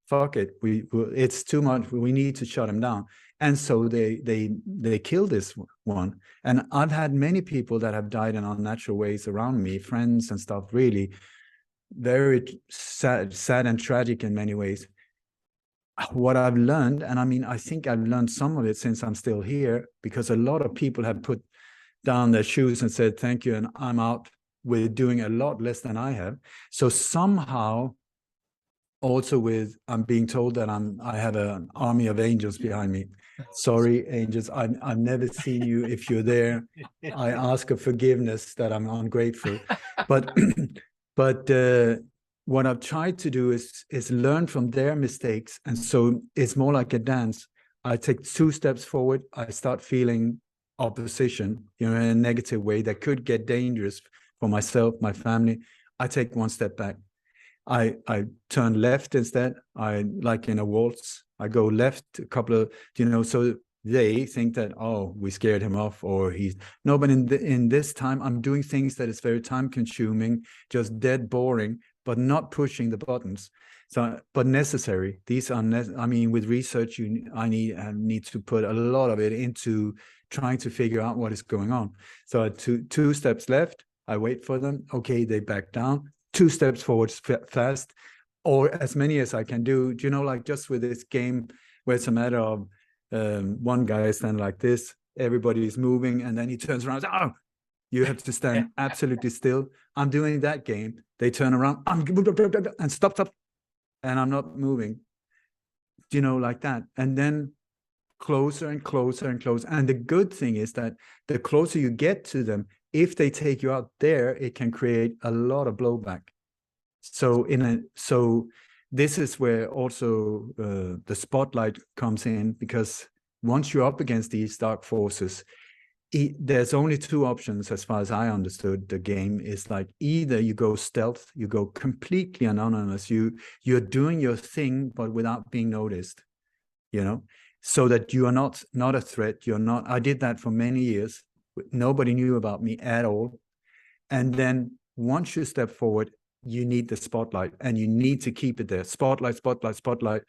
fuck it, it's too much, we need to shut him down. And so they kill this one. And I've had many people that have died in unnatural ways around me, friends and stuff, really very sad and tragic in many ways. What I've learned, and I mean, I think I've learned some of it since I'm still here, because a lot of people have put down their shoes and said, thank you, and I'm out with doing a lot less than I have. So somehow, also I'm being told that I have an army of angels behind me. Sorry, angels, I've never seen you. If you're there, I ask for forgiveness that I'm ungrateful. But what I've tried to do is learn from their mistakes. And so it's more like a dance. I take 2 steps forward. I start feeling opposition, in a negative way that could get dangerous for myself, my family. I take 1 step back. I turn left instead. I, like in a waltz, I go left a couple of, so they think that, oh, we scared him off, or he's no, but in this time I'm doing things that is very time consuming, just dead boring, but not pushing the buttons. So, but necessary. These are, I mean, with research, I need to put a lot of it into trying to figure out what is going on. So two steps left, I wait for them. Okay, they back down. 2 steps forward fast, or as many as I can do. You know, like just with this game where it's a matter of one guy standing like this, everybody is moving, and then he turns around. Oh, you have to stand absolutely still. I'm doing that game. They turn around, and stop, and I'm not moving. You know, like that, and then closer and closer and closer. And the good thing is that the closer you get to them, if they take you out there, it can create a lot of blowback. So this is where also the spotlight comes in, because once you're up against these dark forces, there's only 2 options as far as I understood the game. Is like, either you go stealth, you go completely anonymous, you're doing your thing but without being noticed, you know, so that you are not a threat. You're not. I did that for many years. Nobody knew about me at all. And then once you step forward, you need the spotlight, and you need to keep it there. Spotlight, spotlight, spotlight.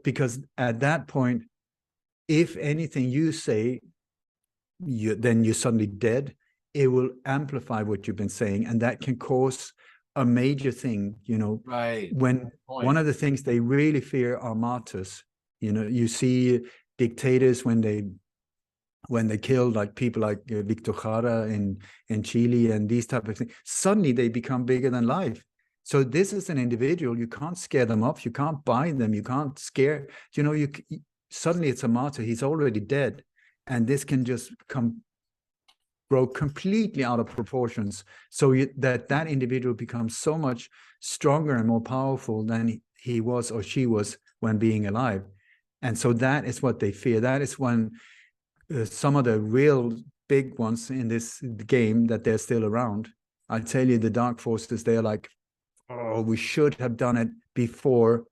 Because at that point, if anything you say, then you're suddenly dead. It will amplify what you've been saying, and that can cause a major thing, you know. Right. When one of the things they really fear are martyrs. You know, you see dictators when they kill like people like Victor Jara in Chile and these type of things, suddenly they become bigger than life. So this is an individual. You can't scare them off. You can't buy them. You can't scare, you know, suddenly it's a martyr. He's already dead. And this can just grow completely out of proportions. So that individual becomes so much stronger and more powerful than he was or she was when being alive. And so that is what they fear. That is when some of the real big ones in this game, that they're still around. I tell you, the dark forces, they're like, oh, we should have done it before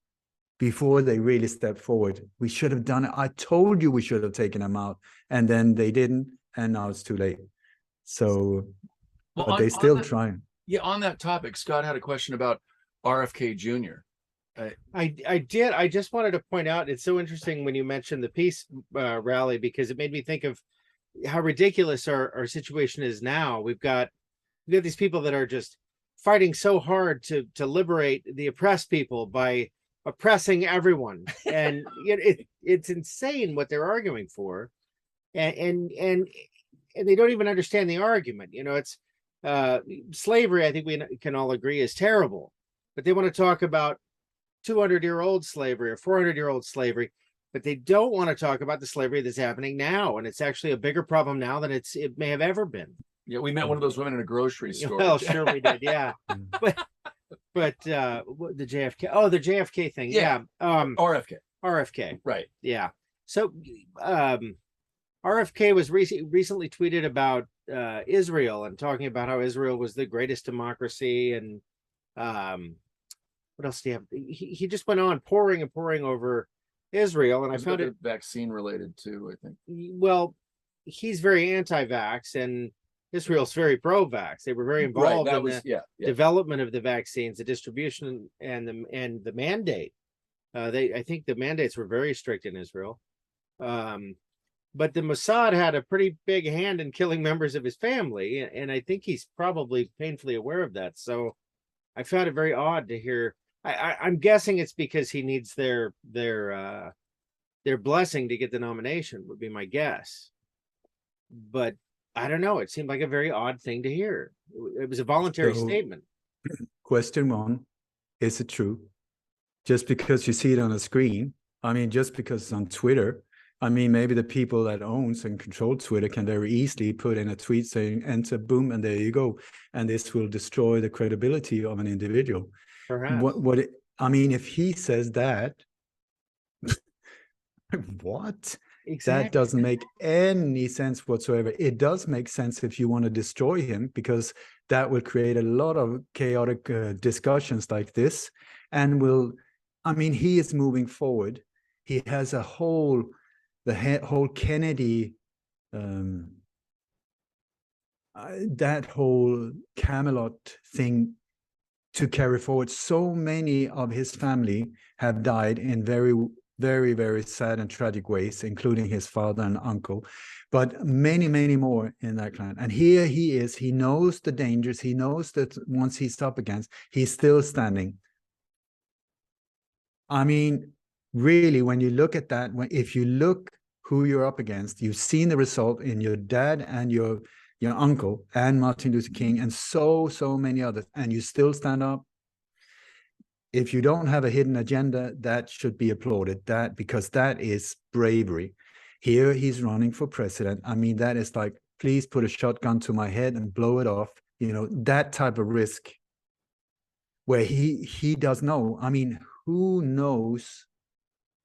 they really stepped forward. We should have done it. I told you we should have taken them out, and then they didn't, and now it's too late. So, well, but they still trying. Yeah, on that topic, Scott had a question about RFK Jr. I did. I just wanted to point out, it's so interesting when you mentioned the peace rally, because it made me think of how ridiculous our situation is now. We've got these people that are just fighting so hard to liberate the oppressed people by oppressing everyone, and it's insane what they're arguing for, and they don't even understand the argument. You know, it's slavery. I think we can all agree is terrible, but they want to talk about 200-year-old slavery or 400-year-old slavery, but they don't want to talk about the slavery that's happening now, and it's actually a bigger problem now than it may have ever been. Yeah, we met one of those women in a grocery store. Well, sure we did, yeah. but the JFK, the JFK thing, yeah. RFK, right? Yeah. So, RFK was recently tweeted about Israel, and talking about how Israel was the greatest democracy, and what else do you have? He just went on pouring over Israel, and I found it vaccine related too, I think. Well, he's very anti-vax, and Israel's very pro-vax. They were very involved in the development of the vaccines, the distribution, and the mandate. I think the mandates were very strict in Israel. But the Mossad had a pretty big hand in killing members of his family, and I think he's probably painfully aware of that. So I found it very odd to hear. I'm guessing it's because he needs their blessing to get the nomination, would be my guess. But I don't know. It seemed like a very odd thing to hear. It was a voluntary statement. Question 1, is it true? Just because you see it on a screen, I mean, just because it's on Twitter, I mean, maybe the people that owns and control Twitter can very easily put in a tweet saying, enter, boom, and there you go. And this will destroy the credibility of an individual. Perhaps. I mean, if he says that, what? Exactly. That doesn't make any sense whatsoever. It does make sense if you want to destroy him, because that will create a lot of chaotic discussions like this, and I mean, he is moving forward. He has a whole whole Kennedy, that whole Camelot thing to carry forward. So many of his family have died in very, very, very sad and tragic ways, including his father and uncle, but many, many more in that clan. And here he is, he knows the dangers, he knows that once he's up against, he's still standing. I mean, really, when you look at that, if you look who you're up against, you've seen the result in your dad and your uncle and Martin Luther King and so many others, and you still stand up. If you don't have a hidden agenda, that should be applauded, because that is bravery. Here he's running for president. I mean, that is like, please put a shotgun to my head and blow it off. You know, that type of risk where he does know. I mean, who knows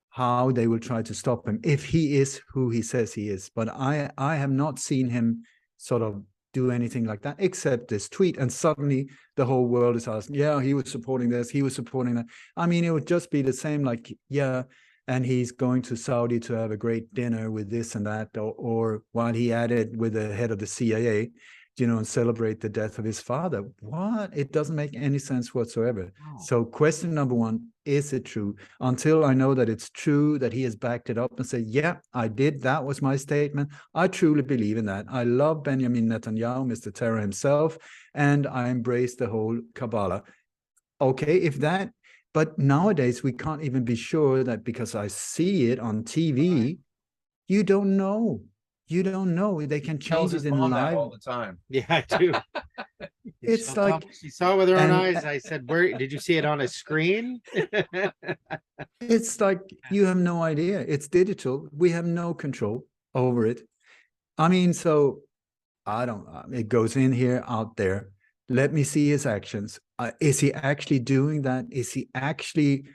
how they will try to stop him if he is who he says he is. But I have not seen him sort of do anything like that, except this tweet. And suddenly the whole world is asking, yeah, he was supporting this, he was supporting that. I mean, it would just be the same, like, yeah, and he's going to Saudi to have a great dinner with this and that, or while he added with the head of the CIA, you know, and celebrate the death of his father. What? It doesn't make any sense whatsoever. Oh. So question number one, is it true? Until I know that it's true, that he has backed it up and said, yeah, I did. That was my statement. I truly believe in that. I love Benjamin Netanyahu, Mr. Terror himself, and I embrace the whole Kabbalah. Okay, if that, but nowadays we can't even be sure that because I see it on TV, you don't know. You don't know. They can change it in live all the time. Yeah, I do. It's like she saw with her own eyes. I said, "Where did you see it on a screen?" It's like you have no idea. It's digital. We have no control over it. I mean, so I don't. It goes in here, out there. Let me see his actions. Is he actually doing that? Is he actually?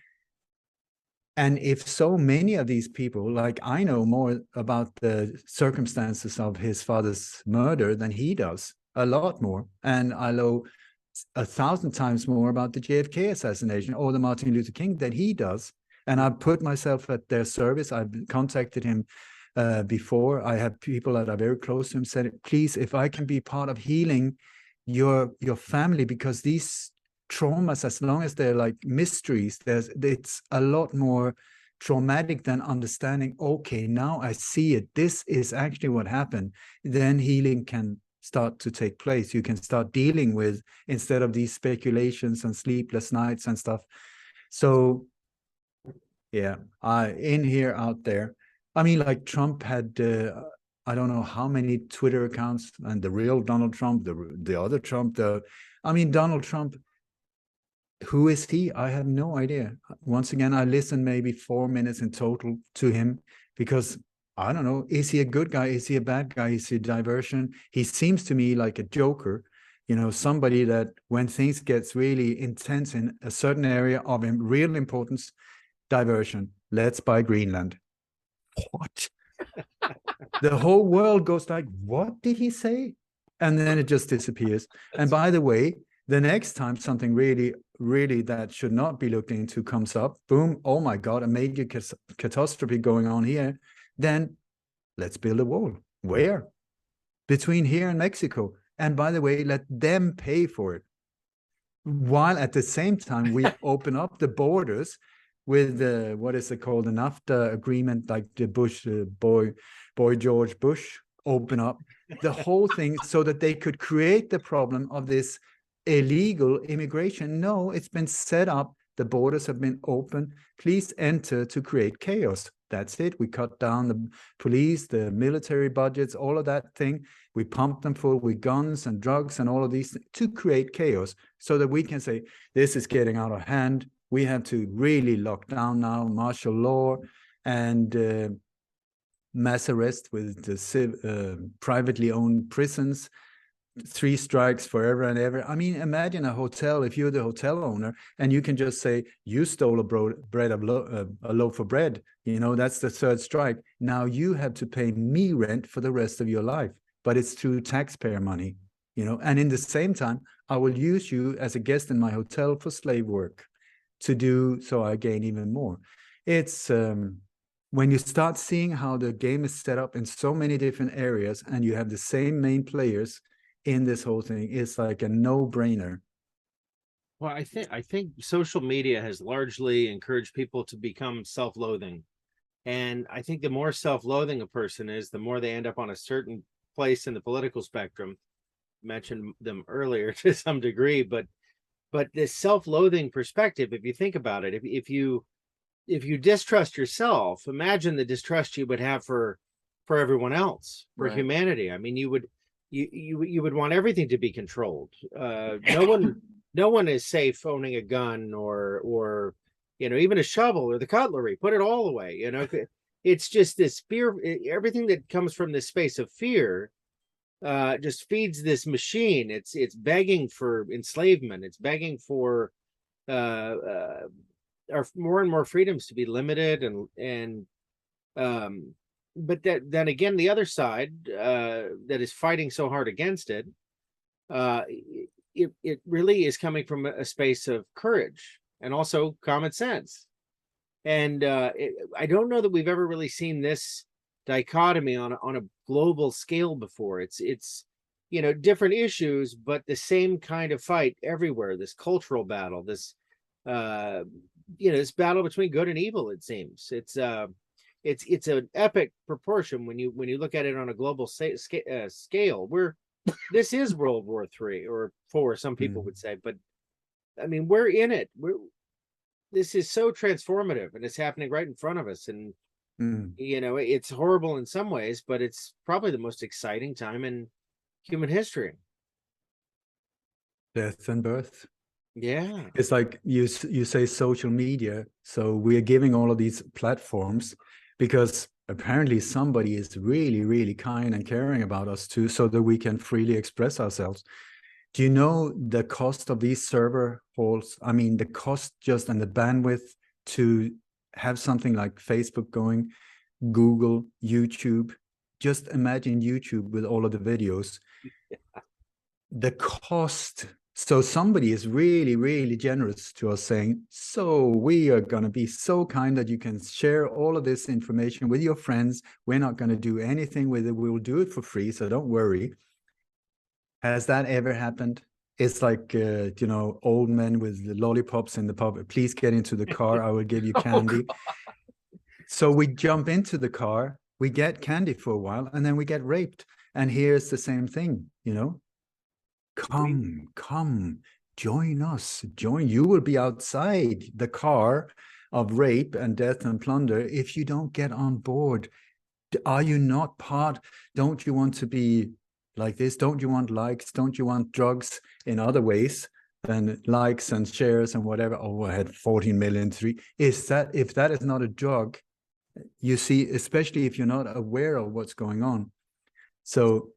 And if so many of these people, like I know more about the circumstances of his father's murder than he does, a lot more. And I know 1,000 times more about the JFK assassination or the Martin Luther King than he does. And I put myself at their service. I've contacted him before. I have people that are very close to him said, please, if I can be part of healing your family, because these traumas, as long as they're like mysteries, it's a lot more traumatic than understanding, okay, now I see it, this is actually what happened. Then healing can start to take place. You can start dealing with, instead of these speculations and sleepless nights and stuff. So yeah, in here, out there, I mean, like Trump had I don't know how many Twitter accounts, and the real Donald Trump, the other Trump, I mean, Donald Trump, who is he? I have no idea. Once again, I listened maybe 4 minutes in total to him, because I don't know, is he a good guy? Is he a bad guy? Is he a diversion? He seems to me like a joker, you know, somebody that when things gets really intense in a certain area of real importance, diversion. Let's buy Greenland. What? The whole world goes like, what did he say? And then it just disappears. And by the way, the next time something really that should not be looked into comes up, boom, oh my God, a major catastrophe going on here, then let's build a wall. Where? Between here and Mexico. And by the way, let them pay for it. While at the same time, we open up the borders with the, what is it called, the NAFTA agreement, like the Bush, boy George Bush, open up the whole thing so that they could create the problem of this illegal immigration. No, it's been set up. The borders have been open. Please enter to create chaos. That's it. We cut down the police, the military budgets, all of that thing. We pump them full with guns and drugs and all of these to create chaos so that we can say, this is getting out of hand. We have to really lock down now, martial law and mass arrest with the privately owned prisons. 3 strikes forever and ever. I mean, imagine a hotel, if you're the hotel owner and you can just say, you stole a loaf of bread, you know, that's the 3rd strike. Now you have to pay me rent for the rest of your life, but it's through taxpayer money, you know, and in the same time, I will use you as a guest in my hotel for slave work to do so I gain even more. It's when you start seeing how the game is set up in so many different areas, and you have the same main players in this whole thing, it's like a no-brainer. Well, I think social media has largely encouraged people to become self-loathing. And I think the more self-loathing a person is, the more they end up on a certain place in the political spectrum. Mentioned them earlier to some degree, but this self-loathing perspective, if you think about it, if you distrust yourself, imagine the distrust you would have for everyone else, for Right. humanity. I mean, you would want everything to be controlled. No one is safe owning a gun or even a shovel or the cutlery. Put it all away. It's just this fear. Everything that comes from this space of fear just feeds this machine. It's begging for enslavement. It's begging for our more and more freedoms to be limited, but then again, the other side that is fighting so hard against it, it really is coming from a space of courage and also common sense. And I don't know that we've ever really seen this dichotomy on a global scale before. It's different issues, but the same kind of fight everywhere. This cultural battle, this this battle between good and evil. It seems it's an epic proportion when you look at it on a global scale. This is World War III or IV, some people would say, but I mean, we're in it. This is so transformative, and it's happening right in front of us. And it's horrible in some ways, but it's probably the most exciting time in human history. Death and birth. Yeah, it's like you say social media, so we're giving all of these platforms because apparently somebody is really, really kind and caring about us too, so that we can freely express ourselves. Do you know the cost of these server halls? I mean, the cost just and the bandwidth to have something like Facebook going, Google, YouTube. Just imagine YouTube with all of the videos. The cost. So somebody is really, really generous to us, saying, so we are going to be so kind that you can share all of this information with your friends. We're not going to do anything with it. We will do it for free, so don't worry. Has that ever happened? It's like, old men with lollipops in the pub. Please get into the car. I will give you candy. So we jump into the car, we get candy for a while, and then we get raped. And here's the same thing, Come, join us. You will be outside the car of rape and death and plunder if you don't get on board. Are you not part? Don't you want to be like this? Don't you want likes? Don't you want drugs in other ways than likes and shares and whatever? Oh, I had 14 million. If that is not a drug, you see, especially if you're not aware of what's going on. So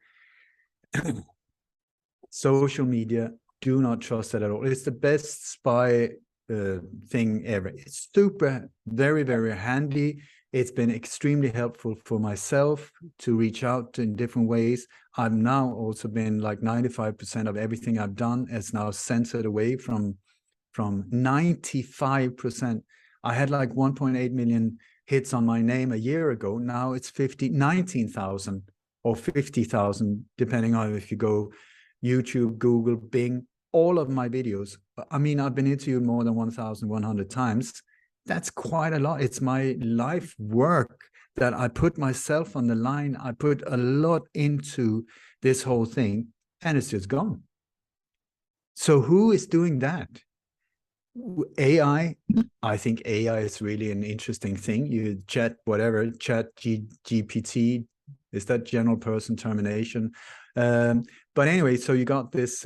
social media, do not trust it at all. It's the best spy thing ever. It's super, very, very handy. It's been extremely helpful for myself to reach out in different ways. I've now also been like 95% of everything I've done is now censored away from 95%. I had like 1.8 million hits on my name a year ago. Now it's 19,000 or 50,000, depending on if you go YouTube, Google, Bing, all of my videos. I mean, I've been interviewed more than 1,100 times. That's quite a lot. It's my life work that I put myself on the line. I put a lot into this whole thing, and it's just gone. So who is doing that? AI. I think AI is really an interesting thing. You chat GPT, is that general person termination? But anyway, so you got this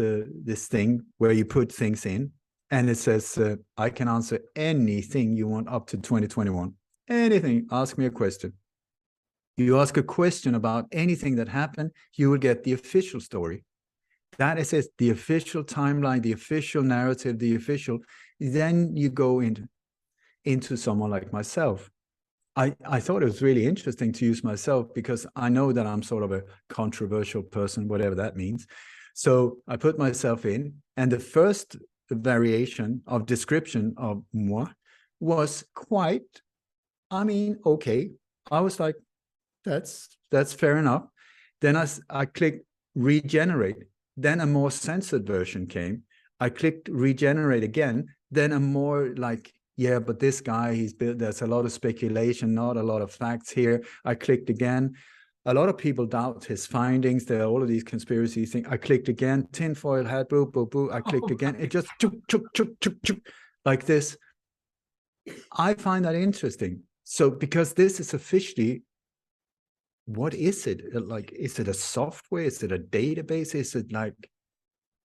thing where you put things in, and it says, I can answer anything you want up to 2021. Anything. Ask me a question. You ask a question about anything that happened, you will get the official story. That is it, the official timeline, the official narrative, the official. Then you go into someone like myself. I thought it was really interesting to use myself because I know that I'm sort of a controversial person, whatever that means. So I put myself in, and the first variation of description of moi was quite, okay. I was like, that's fair enough. Then I clicked regenerate. Then a more censored version came. I clicked regenerate again. Then a more like, yeah, but this guy, he's built, there's a lot of speculation, not a lot of facts here. I clicked again. A lot of people doubt his findings. There are all of these conspiracy things. I clicked again, tinfoil hat, boo, boo, boo. I clicked again. It just chuk, chuk, chuk, chuk, chuk, like this. I find that interesting. So because this is officially, what is it? Like, is it a software? Is it a database? Is it like,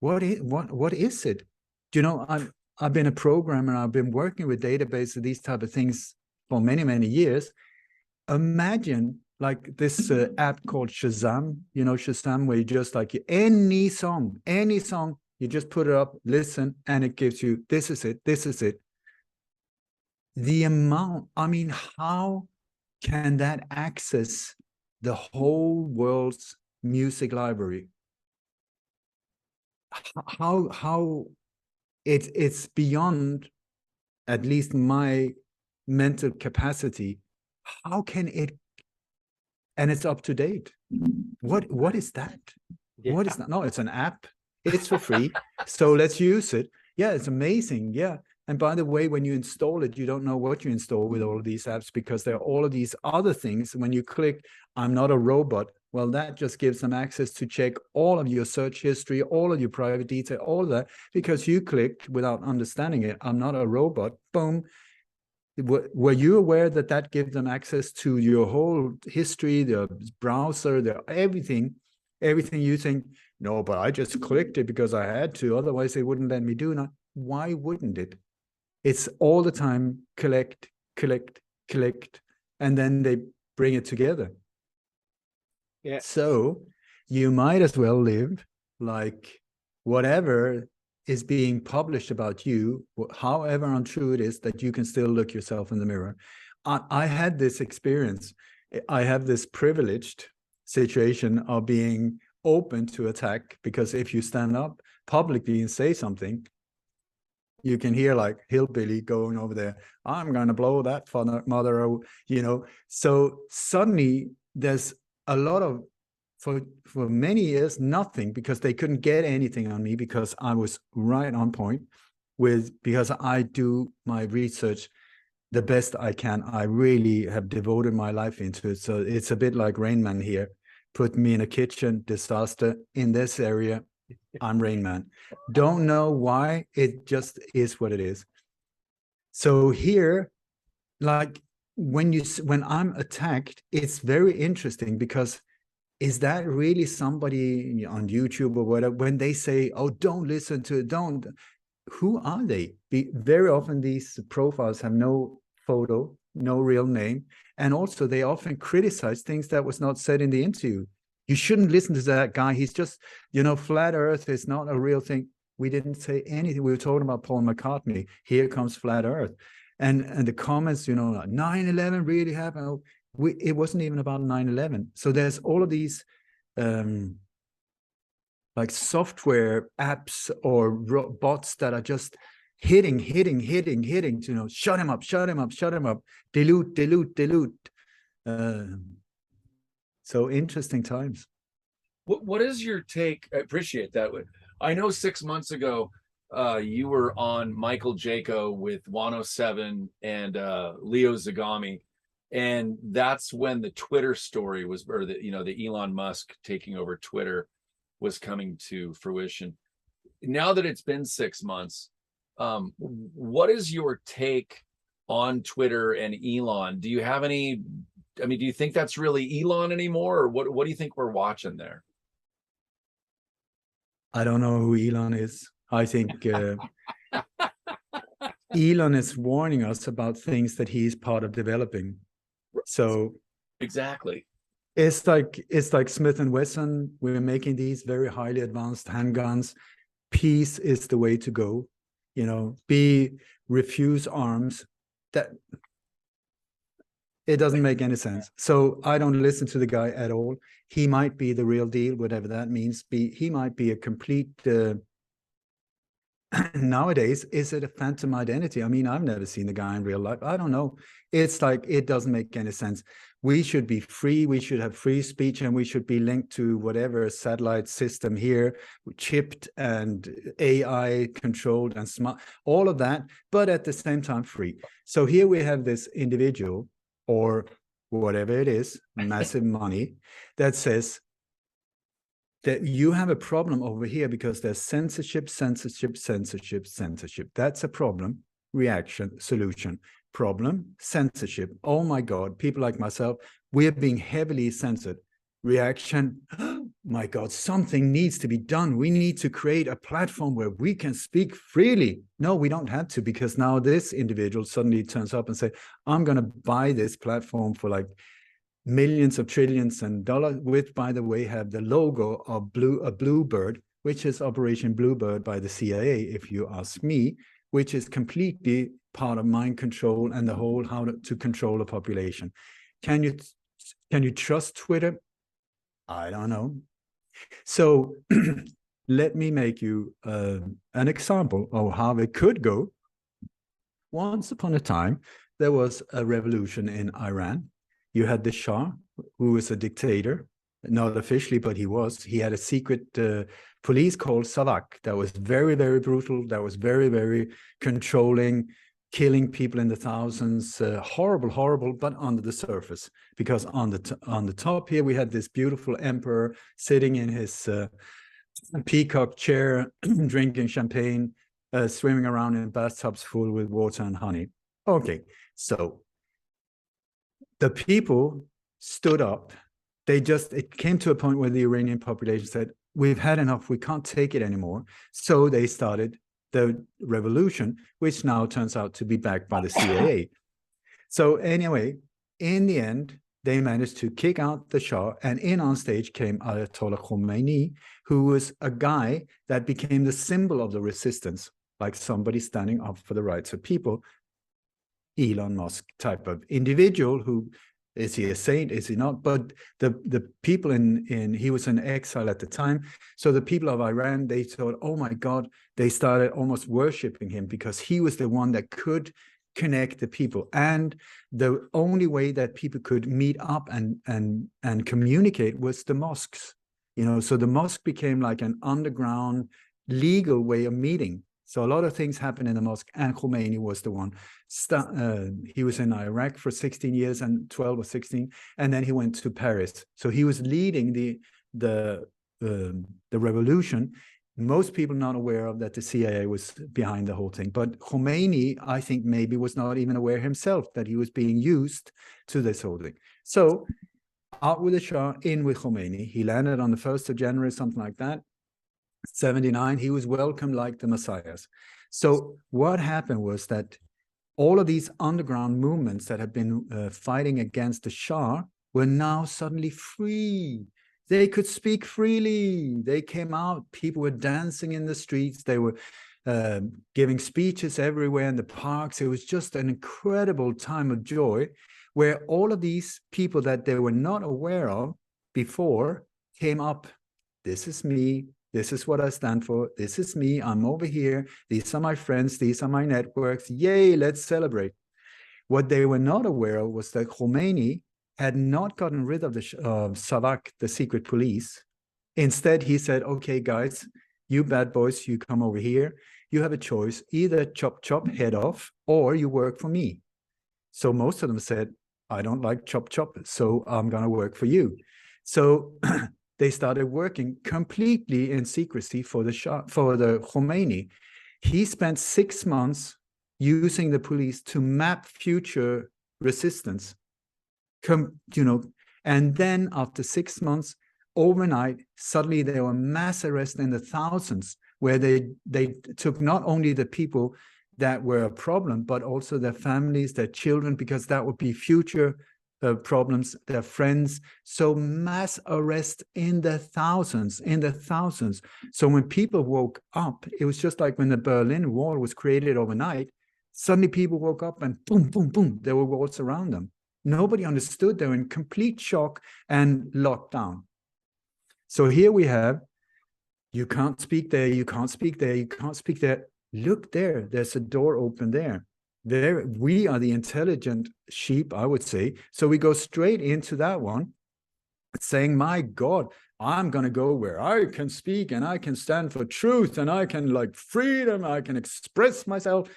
what is it? Do you know, I've been a programmer. I've been working with databases, these type of things for many, many years. Imagine like this app called Shazam, you know, Shazam, where you just like any song, you just put it up, listen, and it gives you, this is it, this is it. The amount, I mean, how can that access the whole world's music library? How it's beyond at least my mental capacity. How can it, and it's up to date? What is that? Yeah. What is that? No, it's an app. It's for free. So let's use it. Yeah, it's amazing. Yeah. And by the way, when you install it, you don't know what you install with all of these apps, because there are all of these other things. When you click, I'm not a robot, well, that just gives them access to check all of your search history, all of your private detail, all of that, because you clicked without understanding it. I'm not a robot. Boom. Were you aware that that gives them access to your whole history, the browser, the everything you think, no, but I just clicked it because I had to, otherwise they wouldn't let me do it. Why wouldn't it? It's all the time collect, and then they bring it together. Yeah. So you might as well live like whatever is being published about you, however untrue it is, that you can still look yourself in the mirror. I had this experience. I have this privileged situation of being open to attack, because if you stand up publicly and say something, you can hear like hillbilly going over there, I'm going to blow that mother, you know. So suddenly there's a lot of, for many years, nothing, because they couldn't get anything on me because I was right on point with, because I do my research the best I can. I really have devoted my life into it. So it's a bit like Rain Man here. Put me in a kitchen, disaster in this area, I'm Rain Man. Don't know why, it just is what it is. So here, like when I'm attacked, it's very interesting, because is that really somebody on YouTube or whatever, when they say, oh, don't listen to it, don't, who are they? Very often these profiles have no photo, no real name, and also they often criticize things that was not said in the interview. You shouldn't listen to that guy. He's just, you know, flat earth is not a real thing. We didn't say anything. We were talking about Paul McCartney. Here comes flat earth. And the comments, you know, 9/11 really happened. It wasn't even about 9/11. So there's all of these like software apps or bots that are just hitting, you know, shut him up, dilute. So interesting times. What is your take? I appreciate that. I know 6 months ago, you were on Michael Jaco with 107 and Leo Zagami, and that's when the Twitter story was, or the, you know, the Elon Musk taking over Twitter was coming to fruition. Now that it's been 6 months, what is your take on Twitter and Elon? Do you have any? I mean, do you think that's really Elon anymore, or what do you think we're watching there? I don't know who Elon is. I think Elon is warning us about things that he's part of developing. So exactly, it's like Smith and Wesson. We're making these very highly advanced handguns. Peace is the way to go. You know, refuse arms. That it doesn't make any sense. So I don't listen to the guy at all. He might be the real deal, whatever that means. He might be a complete. Nowadays, is it a phantom identity? I mean, I've never seen the guy in real life. I don't know. It's like, it doesn't make any sense. we should be free, we should have free speech, and we should be linked to whatever satellite system here, chipped and AI controlled and smart, all of that, but at the same time free. So here we have this individual, or whatever it is, massive money, that says that you have a problem over here because there's censorship, censorship, censorship, censorship. That's a problem. Reaction, solution. Problem, censorship. Oh my God, people like myself, we're being heavily censored. Reaction, oh my God, something needs to be done. We need to create a platform where we can speak freely. No, we don't have to, because now this individual suddenly turns up and say, I'm going to buy this platform for like millions of trillions and dollars, which, by the way, have the logo of a bluebird, which is Operation Bluebird by the CIA, if you ask me, which is completely part of mind control and the whole how to control a population. Can you trust Twitter? I don't know. So let me make you an example of how it could go. Once upon a time, there was a revolution in Iran. You had the Shah, who was a dictator, not officially, but he was. He had a secret police called Savak that was very, very brutal, that was very, very controlling, killing people in the thousands, horrible, horrible, but under the surface. Because on the top here, we had this beautiful emperor sitting in his peacock chair, drinking champagne, swimming around in bathtubs full with water and honey. Okay, so the people stood up. It came to a point where the Iranian population said, we've had enough, we can't take it anymore. So they started the revolution, which now turns out to be backed by the CIA. So anyway, in the end, they managed to kick out the Shah, and in on stage came Ayatollah Khomeini, who was a guy that became the symbol of the resistance, like somebody standing up for the rights of people. Elon Musk type of individual. Who is he a saint? Is he not? But the people he was in exile at the time. So the people of Iran, they thought, oh my God, they started almost worshiping him because he was the one that could connect the people. And the only way that people could meet up and communicate was the mosques. So the mosque became like an underground legal way of meeting. So a lot of things happened in the mosque, and Khomeini was the one. He was in Iraq for 16 years, and 12 or 16, and then he went to Paris. So he was leading the revolution. Most people not aware of that the CIA was behind the whole thing. But Khomeini, I think, maybe was not even aware himself that he was being used to this whole thing. So out with the Shah, in with Khomeini. He landed on the 1st of January, something like that. 79, he was welcomed like the messiahs. So what happened was that all of these underground movements that had been fighting against the Shah were now suddenly free. They could speak freely. They came out. People were dancing in the streets. They were giving speeches everywhere in the parks. It was just an incredible time of joy, where all of these people that they were not aware of before came up. This is me. This is what I stand for. This is me. I'm over here. These are my friends. These are my networks. Yay, let's celebrate. What they were not aware of was that Khomeini had not gotten rid of the Savak, the secret police. Instead, he said, okay, guys, you bad boys, you come over here. You have a choice. Either chop, chop, head off, or you work for me. So most of them said, I don't like chop, chop, so I'm going to work for you. So they started working completely in secrecy for the Khomeini. He spent 6 months using the police to map future resistance. And then after 6 months, overnight, suddenly there were mass arrests in the thousands, where they took not only the people that were a problem, but also their families, their children, because that would be future problems, their friends. So mass arrest in the thousands. So when people woke up, it was just like when the Berlin Wall was created overnight. Suddenly people woke up and boom, boom, boom, there were walls around them. Nobody understood. They were in complete shock and locked down. So here we have, you can't speak there, you can't speak there, you can't speak there. Look there, there's a door open there. we are the intelligent sheep, I would say. So we go straight into that one, saying, my God, I'm going to go where I can speak and I can stand for truth and I can like freedom, I can express myself.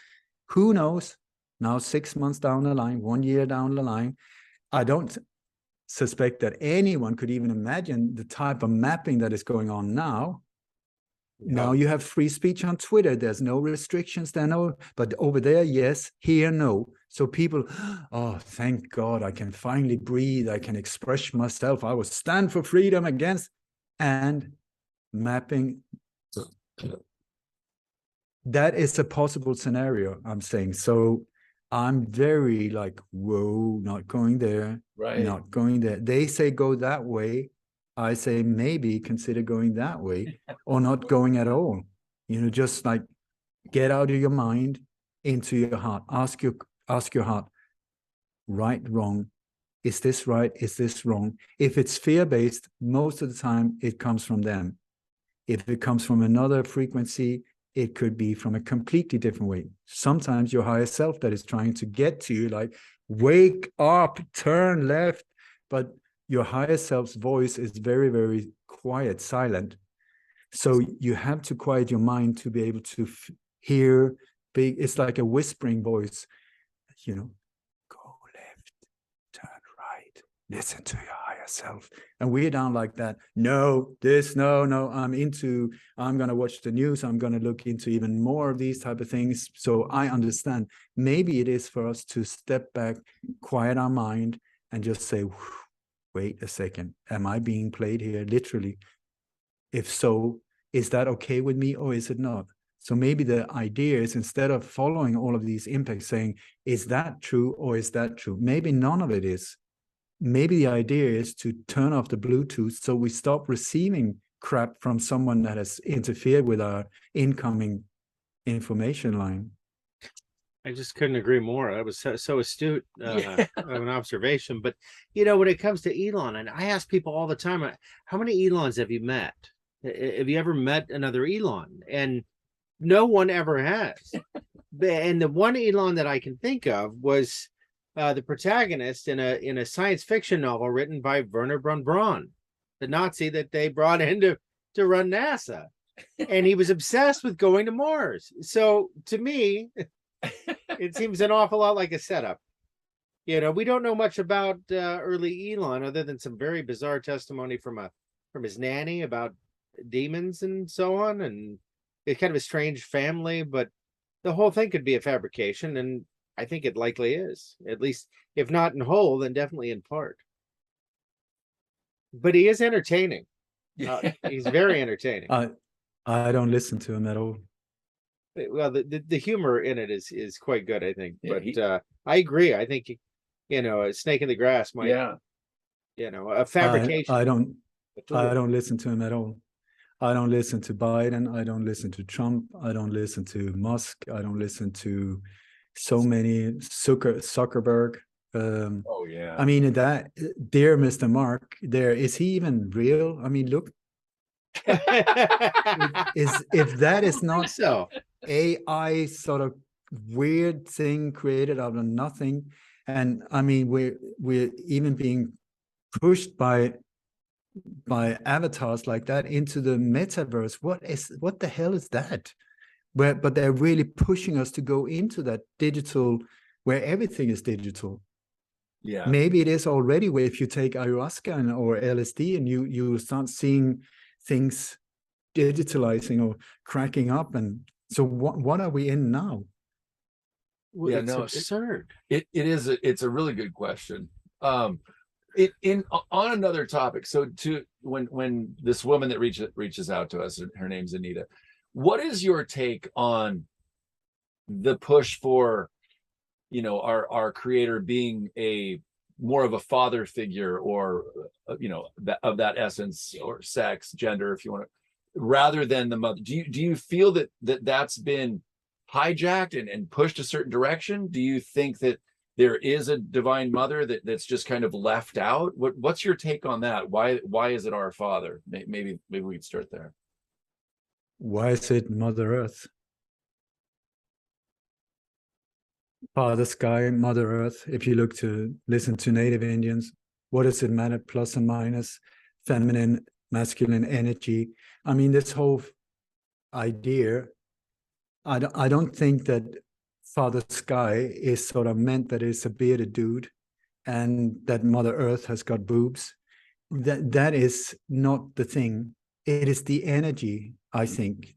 Who knows? Now, 6 months down the line, 1 year down the line, I don't suspect that anyone could even imagine the type of mapping that is going on now. Now you have free speech on Twitter. There's no restrictions there, no, but over there, yes, here, no. So people, oh, thank God, I can finally breathe. I can express myself. I will stand for freedom against, and mapping. That is a possible scenario, I'm saying. So I'm very like, whoa, not going there, Right. not going there. They say go that way. I say maybe consider going that way or not going at all. You know, just like get out of your mind into your heart. Ask your heart, right, wrong. Is this right? Is this wrong? If it's fear-based, most of the time it comes from them. If it comes from another frequency, it could be from a completely different way. Sometimes your higher self that is trying to get to you, like, wake up, turn left, but your higher self's voice is very, very quiet, silent. So you have to quiet your mind to be able to hear big. It's like a whispering voice, you know, go left, turn right, listen to your higher self. And we're down like that. No, I'm going to watch the news. I'm going to look into even more of these type of things. So I understand. Maybe it is for us to step back, quiet our mind, and just say, wait a second, am I being played here literally? If so, is that okay with me or is it not? So maybe the idea is, instead of following all of these impacts, saying, is that true or is that true? Maybe none of it is. Maybe the idea is to turn off the Bluetooth so we stop receiving crap from someone that has interfered with our incoming information line. I just couldn't agree more. That was so astute of an observation. But, you know, when it comes to Elon, and I ask people all the time, how many Elons have you met? Have you ever met another Elon? And no one ever has. And the one Elon that I can think of was the protagonist in a science fiction novel written by Werner von Braun, the Nazi that they brought in to run NASA. And he was obsessed with going to Mars. So to me, it seems an awful lot like a setup. You know, we don't know much about early Elon other than some very bizarre testimony from his nanny about demons and so on, and it's kind of a strange family, but the whole thing could be a fabrication, and I think it likely is, at least if not in whole, then definitely in part. But he is entertaining. He's very entertaining. I don't listen to him at all. Well, the humor in it is quite good, I think. But I agree. I think, you know, a snake in the grass might, you know, a fabrication. I don't listen to him at all. I don't listen to Biden. I don't listen to Trump. I don't listen to Musk. I don't listen to so many Zuckerberg. I mean, that dear Mr. Mark, is he even real? I mean, look, if that is not so AI sort of weird thing created out of nothing, and I mean, we're even being pushed by avatars like that into the metaverse. What the hell is that? But they're really pushing us to go into that digital, where everything is digital. Yeah, maybe it is already, where if you take ayahuasca or LSD and you start seeing things digitalizing or cracking up, and so what are we in now? Well, it's absurd. It's a really good question. On another topic, so when this woman that reaches out to us, her name's Anita, what is your take on the push for, you know, our creator being a more of a father figure, or you know, that essence, or sex, gender, if you want to, rather than the mother? Do you feel that's been hijacked and pushed a certain direction? Do you think that there is a divine mother that's just kind of left out? What's your take on that? Why is it our father? Maybe we could start there. Why is it Mother Earth? Father Sky, Mother Earth. If you look to listen to Native Indians, what does it matter? Plus and minus, feminine, masculine energy. I mean, this whole idea, I don't think that Father Sky is sort of meant that it's a bearded dude and that Mother Earth has got boobs. That is not the thing. It is the energy, I think.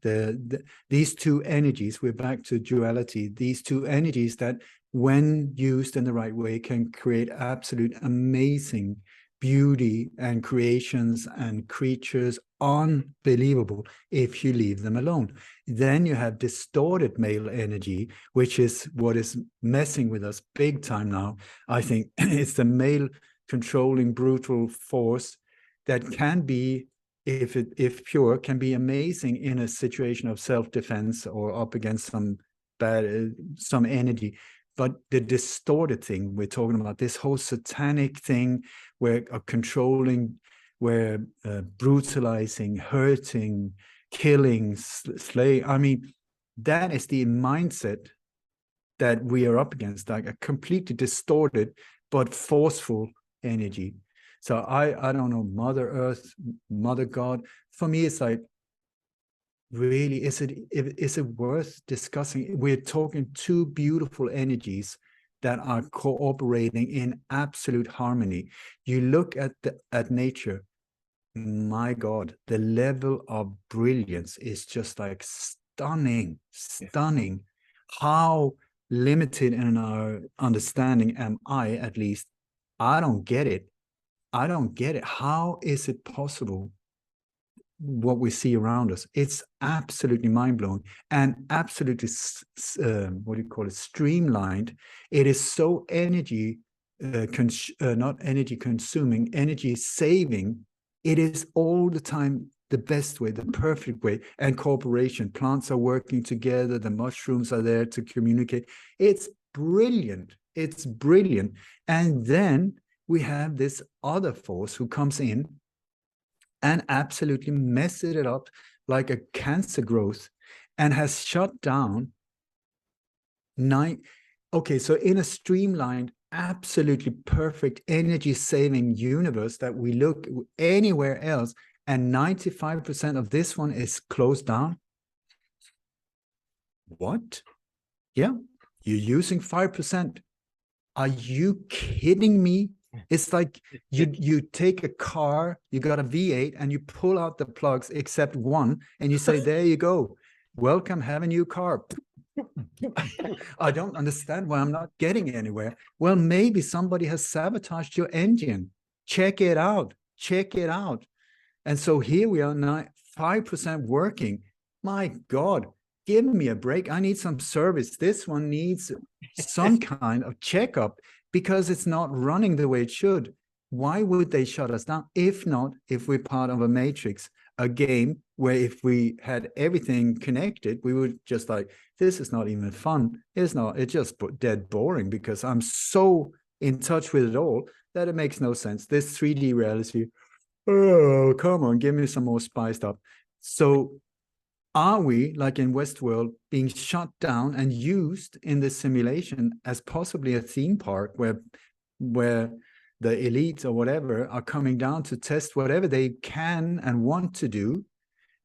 These two energies, we're back to duality, these two energies that when used in the right way can create absolute amazing beauty and creations and creatures, unbelievable if you leave them alone. Then you have distorted male energy, which is what is messing with us big time now. I think it's the male controlling brutal force that can be, if pure, can be amazing in a situation of self-defense or up against some bad some energy. But the distorted thing we're talking about, this whole satanic thing where controlling, where brutalizing, hurting, killing, slaying, I mean, that is the mindset that we are up against, like a completely distorted but forceful energy. So I don't know, Mother Earth, Mother God, for me it's like, really, is it worth discussing? We're talking two beautiful energies that are cooperating in absolute harmony. You look at nature, my God, the level of brilliance is just like stunning. How limited in our understanding am I, at least? I don't get it. How is it possible, what we see around us? It's absolutely mind-blowing and absolutely what do you call it, streamlined. It is so energy not energy consuming, energy saving. It is all the time the best way, the perfect way. And cooperation, plants are working together, the mushrooms are there to communicate. It's brilliant. And then we have this other force who comes in and absolutely messes it up like a cancer growth and has shut down okay, so in a streamlined, absolutely perfect energy-saving universe that we look anywhere else, and 95% of this one is closed down. What? Yeah, you're using 5%. Are you kidding me? It's like you take a car, you got a V8, and you pull out the plugs except one, and you say, there you go. Welcome, have a new car. I don't understand why I'm not getting anywhere. Well, maybe somebody has sabotaged your engine. Check it out. And so here we are now, 5% working. My God, give me a break. I need some service. This one needs some kind of checkup because it's not running the way it should. Why would they shut us down? If not, if we're part of a matrix, a game where if we had everything connected, we would just like, this is not even fun. It's just dead boring because I'm so in touch with it all that it makes no sense. This 3D reality, oh, come on, give me some more spiced up. So are we, like in Westworld, being shut down and used in this simulation as possibly a theme park where the elites or whatever are coming down to test whatever they can and want to do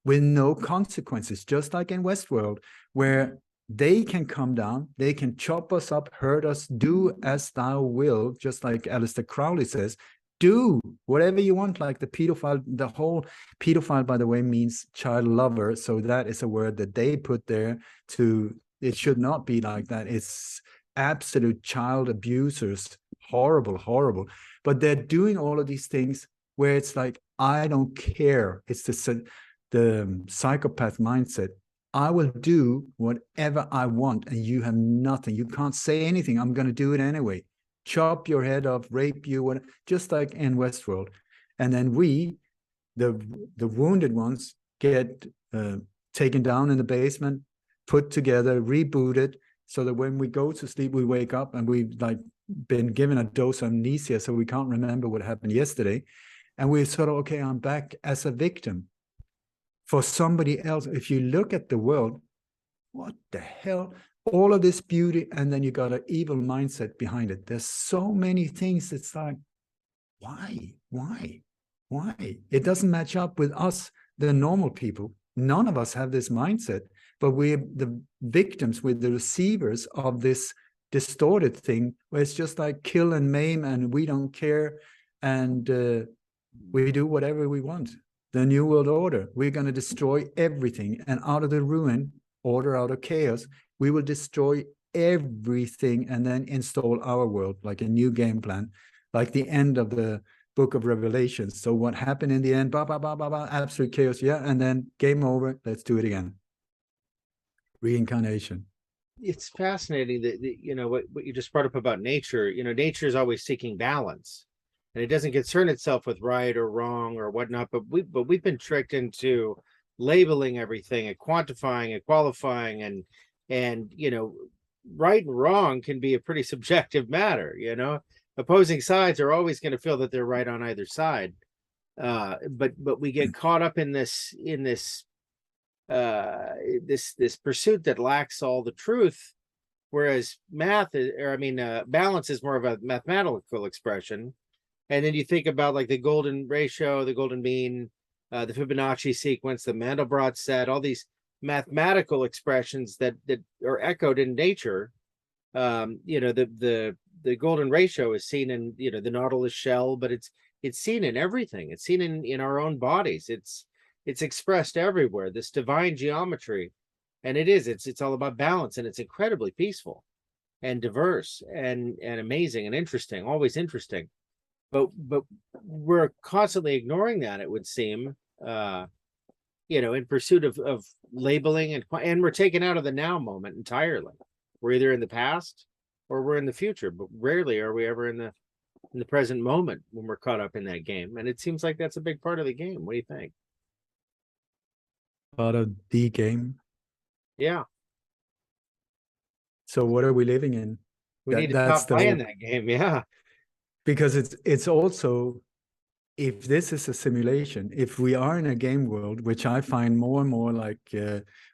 with no consequences, just like in Westworld, where they can come down, they can chop us up, hurt us, do as thou will, just like Aleister Crowley says, do whatever you want, like the pedophile. The whole pedophile, by the way, means child lover. So that is a word that they put there to, it should not be like that. It's absolute child abusers. Horrible. But they're doing all of these things where it's like, I don't care. It's the psychopath mindset. I will do whatever I want and you have nothing. You can't say anything. I'm going to do it anyway. Chop your head off, rape you, just like in Westworld. And then we, the wounded ones, get taken down in the basement, put together, rebooted, so that when we go to sleep, we wake up and we've like been given a dose of amnesia, so we can't remember what happened yesterday. And we're sort of, okay, I'm back as a victim for somebody else. If you look at the world, what the hell? all of this beauty, and then you got an evil mindset behind it. There's so many things. It's like, why? It doesn't match up with us, the normal people. None of us have this mindset, but we're the victims, we're the receivers of this distorted thing where it's just like kill and maim, and we don't care, and we do whatever we want. The New World Order, we're going to destroy everything, and out of the ruin, order out of chaos, we will destroy everything and then install our world, like a new game plan, like the end of the book of Revelations. So what happened in the end? Absolute chaos, yeah, and then game over, let's do it again. Reincarnation. It's fascinating that you know what you just brought up about nature. You know, nature is always seeking balance, and it doesn't concern itself with right or wrong or whatnot. But we've been tricked into labeling everything and quantifying and qualifying, and you know, right and wrong can be a pretty subjective matter. You know, opposing sides are always going to feel that they're right on either side. But we get caught up in this pursuit that lacks all the truth, whereas balance is more of a mathematical expression. And then you think about like the golden ratio, the golden mean, the Fibonacci sequence, the Mandelbrot set, all these mathematical expressions that are echoed in nature. You know, the golden ratio is seen in, you know, the Nautilus shell, but it's seen in everything. It's seen in our own bodies. It's expressed everywhere, this divine geometry. And it's all about balance, and it's incredibly peaceful and diverse and amazing and interesting, always interesting. But we're constantly ignoring that, it would seem, you know, in pursuit of labeling, and we're taken out of the now moment entirely. We're either in the past or we're in the future, but rarely are we ever in the present moment when we're caught up in that game. And it seems like that's a big part of the game. What do you think? Part of the game. Yeah. So what are we living in? We need to stop playing that game. Yeah. Because it's also, if this is a simulation, if we are in a game world, which I find more and more like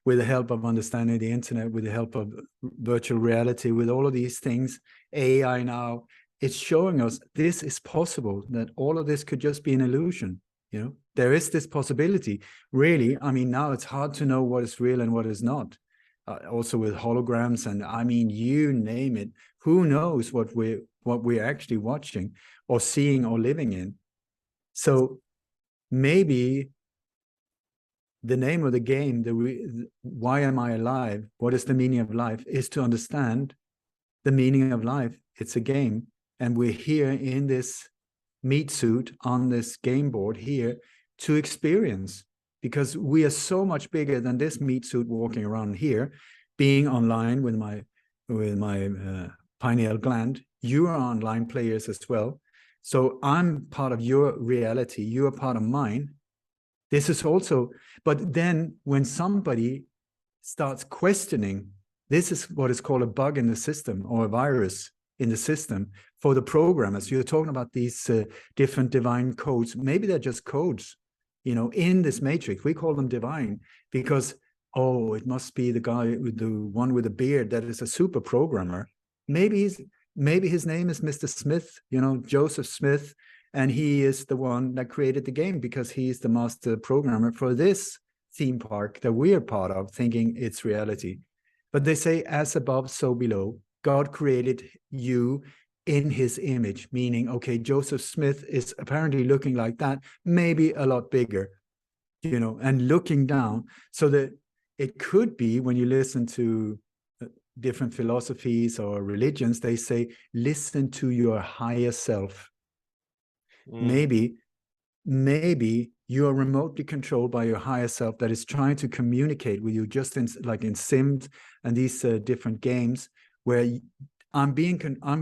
with the help of understanding the internet, with the help of virtual reality, with all of these things, AI now, it's showing us this is possible, that all of this could just be an illusion. You know, there is this possibility. Really, I mean, now it's hard to know what is real and what is not. Also with holograms, and I mean, you name it. Who knows what we're actually watching or seeing or living in? So maybe the name of the game, why am I alive? What is the meaning of life? Is to understand the meaning of life. It's a game, and we're here in this meat suit on this game board here to experience, because we are so much bigger than this meat suit walking around here, being online with my pineal gland. You are online players as well. So I'm part of your reality. You are part of mine. This is also, but then when somebody starts questioning, this is what is called a bug in the system, or a virus in the system for the programmers. You're talking about these different divine codes. Maybe they're just codes, you know, in this matrix. We call them divine because, oh, it must be the guy with the one with the beard that is a super programmer. Maybe his name is Mr. Smith, you know, Joseph Smith, and he is the one that created the game because he's the master programmer for this theme park that we are part of, thinking it's reality. But they say, as above, so below. God created you in his image, meaning, okay, Joseph Smith is apparently looking like that, maybe a lot bigger, you know, and looking down. So that it could be, when you listen to different philosophies or religions, they say, listen to your higher self. Maybe you are remotely controlled by your higher self that is trying to communicate with you, just like in Sims and these different games, where I'm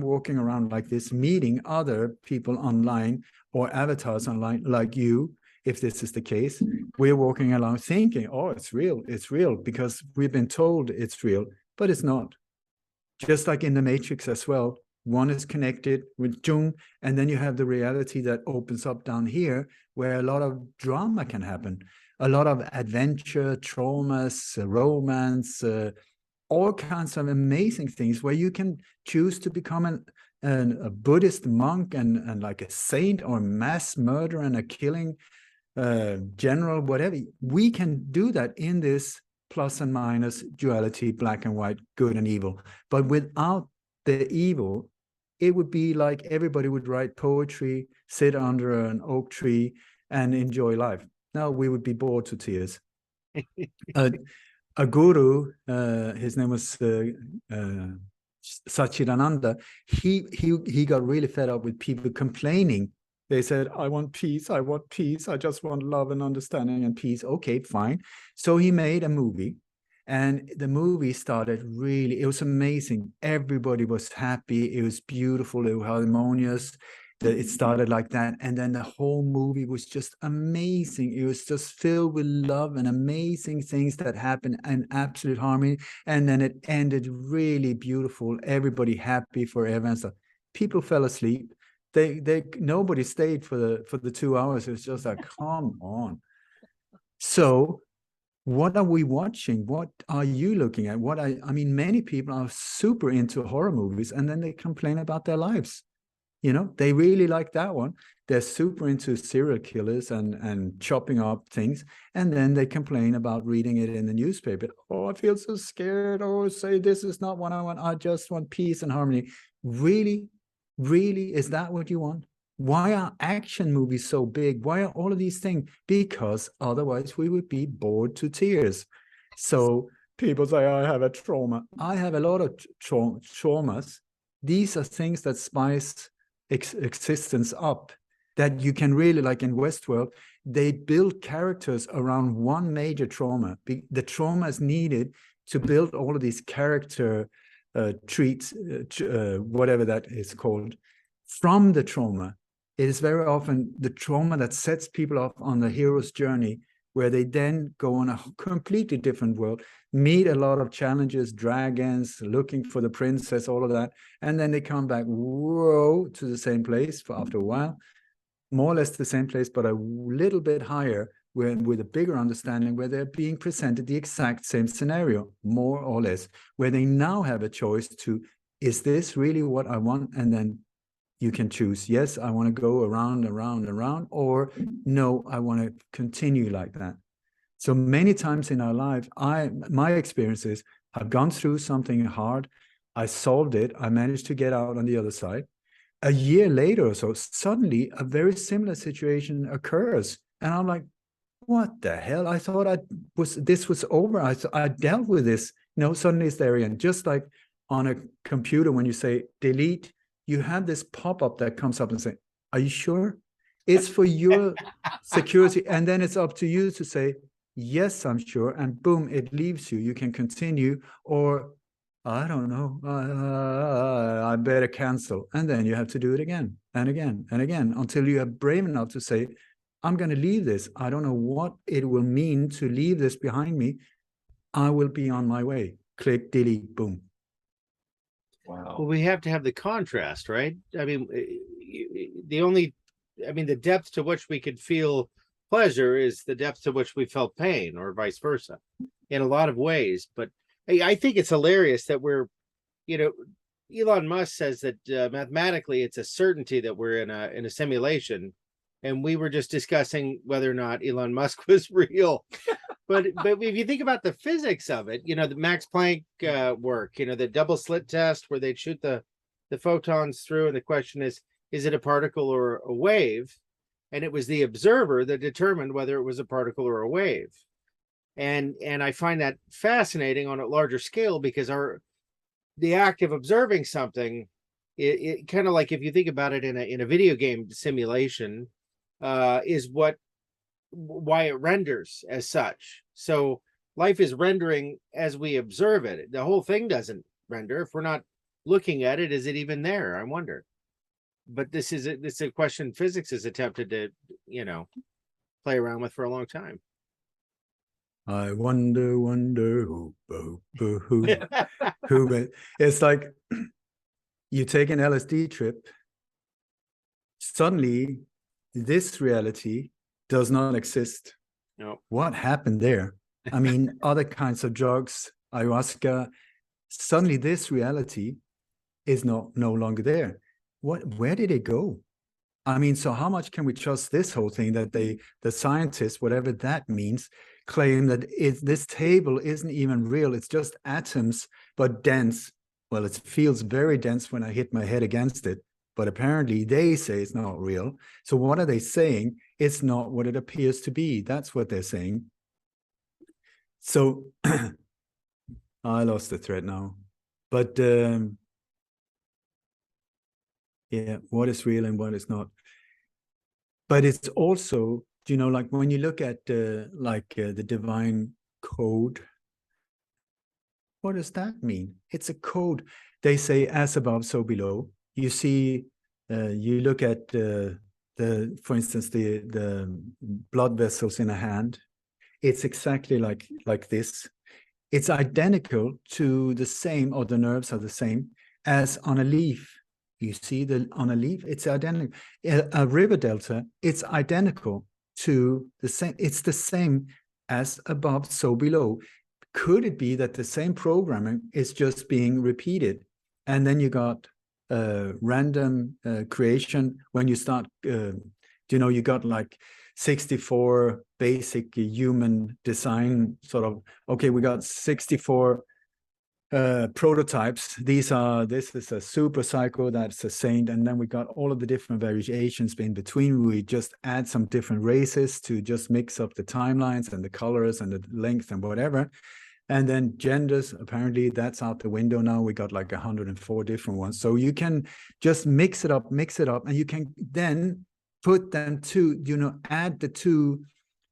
walking around like this, meeting other people online or avatars online like you. If this is the case, we're walking along thinking, oh, it's real because we've been told it's real, but it's not. Just like in the Matrix as well, one is connected with Jung, and then you have the reality that opens up down here where a lot of drama can happen, a lot of adventure, traumas, romance, all kinds of amazing things where you can choose to become a Buddhist monk and like a saint or a mass murderer and a killing general, whatever. We can do that in this plus and minus duality, black and white, good and evil. But without the evil, it would be like everybody would write poetry, sit under an oak tree, and enjoy life. No, we would be bored to tears. A guru, his name was Satchidananda. He got really fed up with people complaining. They said, I want peace, I just want love and understanding and peace. Okay, fine. So he made a movie, and the movie started really, it was amazing. Everybody was happy, it was beautiful, it was harmonious. It started like that, and then the whole movie was just amazing. It was just filled with love and amazing things that happened in absolute harmony. And then it ended really beautiful, everybody happy forever and stuff. People fell asleep. Nobody stayed for the 2 hours. It was just like, come on. So what are we watching? What are you looking at? I mean, many people are super into horror movies, and then they complain about their lives. You know, they really like that one. They're super into serial killers and chopping up things. And then they complain about reading it in the newspaper. Oh, I feel so scared. Oh, say this is not what I want. I just want peace and harmony. Really? Really? Is that what you want? Why are action movies so big? Why are all of these things? Because otherwise we would be bored to tears. So people say, I have a trauma. I have a lot of traumas. These are things that spice existence up, that you can really, like in Westworld, they build characters around one major trauma. The trauma is needed to build all of these character treats, whatever that is called, from the trauma. It is very often the trauma that sets people off on the hero's journey, where they then go on a completely different world, meet a lot of challenges, dragons, looking for the princess, all of that. And then they come back, whoa, to the same place after a while, more or less the same place, but a little bit higher, with a bigger understanding, where they're being presented the exact same scenario, more or less, where they now have a choice to, is this really what I want? And then you can choose, yes, I want to go around, or no, I want to continue like that. So many times in our life, my experience is, I've gone through something hard, I solved it, I managed to get out on the other side. A year later or so, suddenly a very similar situation occurs. And I'm like, what the hell? I thought this was over. I dealt with this. No, suddenly it's there again. Just like on a computer, when you say delete, you have this pop-up that comes up and say, are you sure? It's for your security. And then it's up to you to say, yes, I'm sure. And boom, it leaves you. You can continue, or I don't know, I better cancel. And then you have to do it again and again and again until you are brave enough to say, I'm going to leave this. I don't know what it will mean to leave this behind me. I will be on my way. Click, delete, boom. Wow. Well, we have to have the contrast, right? I mean, the depth to which we could feel pleasure is the depth to which we felt pain, or vice versa, in a lot of ways. But I think it's hilarious that we're, Elon Musk says that mathematically it's a certainty that we're in a simulation, and we were just discussing whether or not Elon Musk was real. But if you think about the physics of it, the Max Planck work, the double slit test where they'd shoot the photons through, and the question is it a particle or a wave? And it was the observer that determined whether it was a particle or a wave. And I find that fascinating on a larger scale, because the act of observing something, it kind of like, if you think about it in a video game simulation, is why it renders as such. So life is rendering as we observe it. The whole thing doesn't render if we're not looking at it. Is it even there? I wonder. But this is a question physics has attempted to play around with for a long time. I wonder who it's like you take an LSD trip, suddenly this reality does not exist. No. What happened there? I mean, other kinds of drugs, ayahuasca, suddenly this reality is no longer there. Where did it go? I mean, so how much can we trust this whole thing that the scientists, whatever that means, claim that this table isn't even real. It's just atoms, but dense. Well, it feels very dense when I hit my head against it, but apparently they say it's not real. So what are they saying? It's not what it appears to be. That's what they're saying. So I lost the thread now, but yeah, what is real and what is not. But it's also, you know, like when you look at the divine code, what does that mean? It's a code. They say as above, so below. You see, you look at for instance, the blood vessels in a hand. It's exactly like this. It's identical to the same, or the nerves are the same as on a leaf. You see on a leaf, it's identical. A river delta, it's identical to the same. It's the same as above, so below. Could it be that the same programming is just being repeated? And then you got random creation when you start, you know, you got like 64 basic human design sort of, okay, we got 64 prototypes. This is a super psycho, that's a saint, and then we got all of the different variations in between. We just add some different races to just mix up the timelines and the colors and the length and whatever. And then genders, apparently that's out the window now. We got like 104 different ones. So you can just mix it up, and you can then put them to, you know, add the two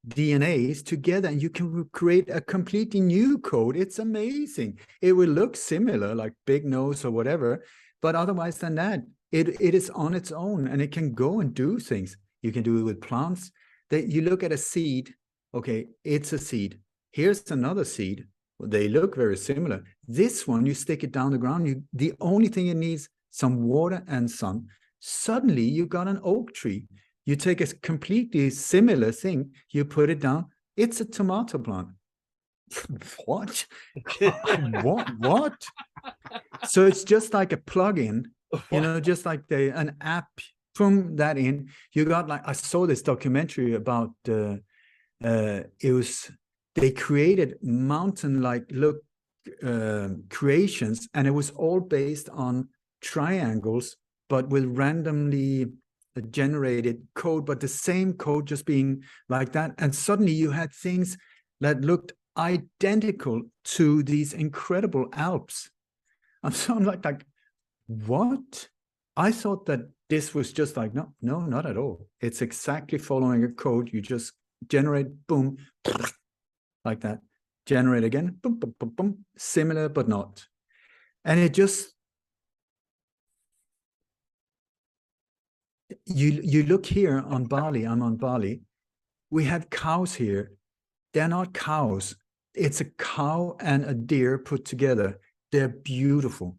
DNAs together, and you can create a completely new code. It's amazing. It will look similar, like big nose or whatever, but otherwise than that, it is on its own, and it can go and do things. You can do it with plants. That you look at a seed, okay, it's a seed. Here's another seed. They look very similar. This one, you stick it down the ground. The only thing it needs, some water and sun. Suddenly, you got an oak tree. You take a completely similar thing, you put it down. It's a tomato plant. What? What? So it's just like a plugin, you know, just like an app. From that in, you got like, I saw this documentary about they created mountain-like look creations, and it was all based on triangles, but with randomly generated code, but the same code just being like that. And suddenly you had things that looked identical to these incredible Alps. And so I'm like, what? I thought that this was just like, no, not at all. It's exactly following a code. You just generate, boom, like that. Generate again, boom, boom, boom, boom. Similar, but not. And it just, you look here on Bali, I'm on Bali, we have cows here. They're not cows. It's a cow and a deer put together. They're beautiful.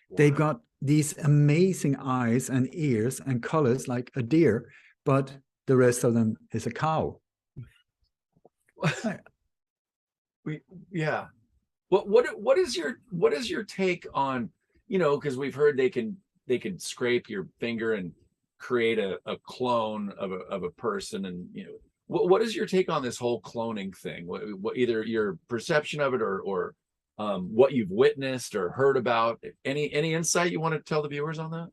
Wow. They got these amazing eyes and ears and colors like a deer, but the rest of them is a cow. Yeah. What is your take on, you know, because we've heard they can scrape your finger and create a clone of a person, and you know, what is your take on this whole cloning thing? What either your perception of it or what you've witnessed or heard about? Any insight you want to tell the viewers on that?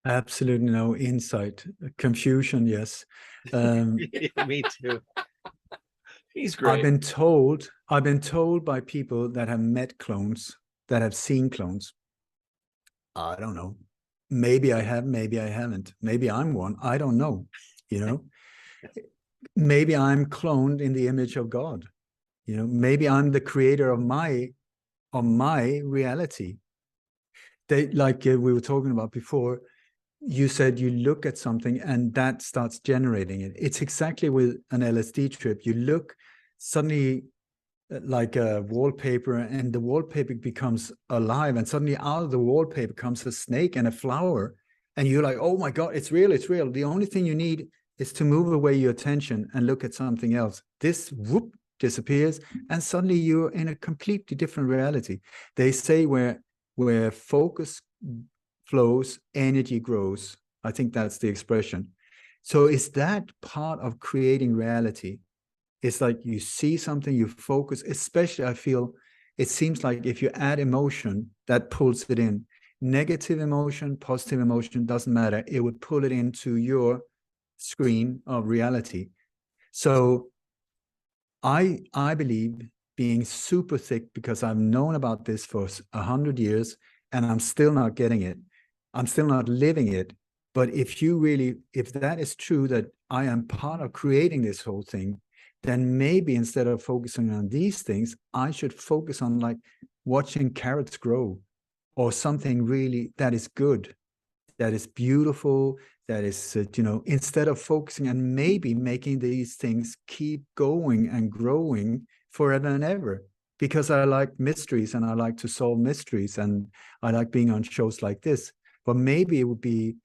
Absolutely no insight. Confusion, yes. Me too. He's great. I've been told by people that have met clones, that have seen clones. I don't know. Maybe I have, maybe I haven't. Maybe I'm one. I don't know. You know, maybe I'm cloned in the image of God. You know, maybe I'm the creator of my reality. They, like we were talking about before, you said you look at something and that starts generating it. It's exactly with an LSD trip. You look suddenly like a wallpaper, and the wallpaper becomes alive, and suddenly out of the wallpaper comes a snake and a flower, and you're like, oh my God, it's real, it's real. The only thing you need is to move away your attention and look at something else. This whoop, disappears, and suddenly you're in a completely different reality. They say where focus flows, energy grows. I think that's the expression. So is that part of creating reality? It's like you see something, you focus, especially I feel it seems like if you add emotion, that pulls it in. Negative emotion, positive emotion, doesn't matter. It would pull it into your screen of reality. So I believe being super thick, because I've known about this for 100 years and I'm still not getting it. I'm still not living it. But if that is true, that I am part of creating this whole thing, then maybe instead of focusing on these things, I should focus on like watching carrots grow, or something really that is good, that is beautiful, that is, instead of focusing and maybe making these things keep going and growing forever and ever. Because I like mysteries and I like to solve mysteries and I like being on shows like this. But maybe it would be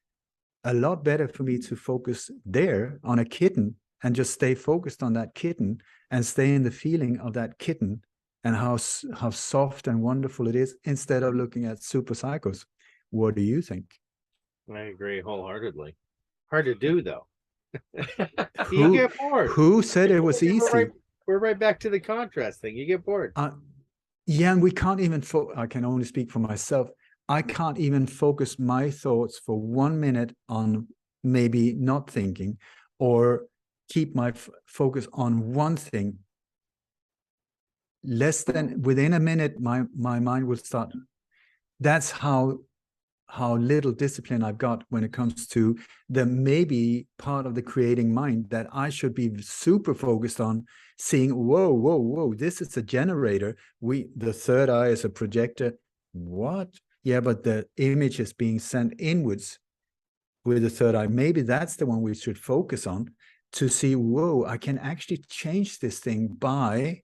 a lot better for me to focus there on a kitten and just stay focused on that kitten and stay in the feeling of that kitten and how soft and wonderful it is, instead of looking at super psychos. What do you think? I agree wholeheartedly. Hard to do, though. You get bored. Who said it was easy? We're right back to the contrast thing. You get bored. Yeah, and we can't even I can only speak for myself. I can't even focus my thoughts for 1 minute on maybe not thinking, or keep my focus on one thing. Less than within a minute, my mind will start. That's how little discipline I've got when it comes to the maybe part of the creating mind that I should be super focused on, seeing, whoa, this is a generator. The third eye is a projector. What? Yeah, but the image is being sent inwards with the third eye. Maybe that's the one we should focus on, to see, whoa, I can actually change this thing by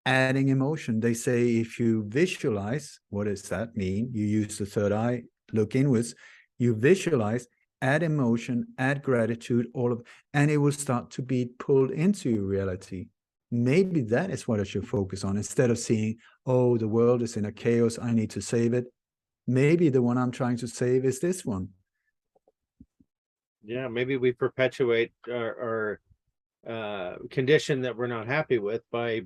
adding emotion. They say if you visualize, what does that mean? You use the third eye, look inwards, you visualize, add emotion, add gratitude, and it will start to be pulled into your reality. Maybe that is what I should focus on, instead of seeing, oh, the world is in a chaos, I need to save it. Maybe the one I'm trying to save is this one. Yeah, maybe we perpetuate our condition that we're not happy with by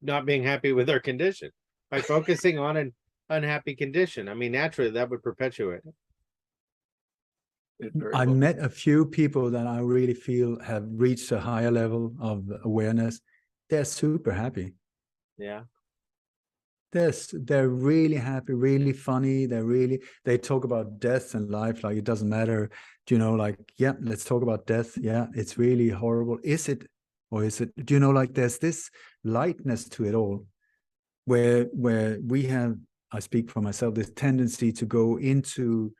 not being happy with our condition, by focusing on an unhappy condition. I mean, naturally, that would perpetuate it. I met a few people that I really feel have reached a higher level of awareness. They're super happy. Yeah. They're really happy, really funny. They talk about death and life like it doesn't matter. Like, yeah, let's talk about death. Yeah, it's really horrible. Is it? Or is it, like there's this lightness to it all, where we have, I speak for myself, this tendency to go into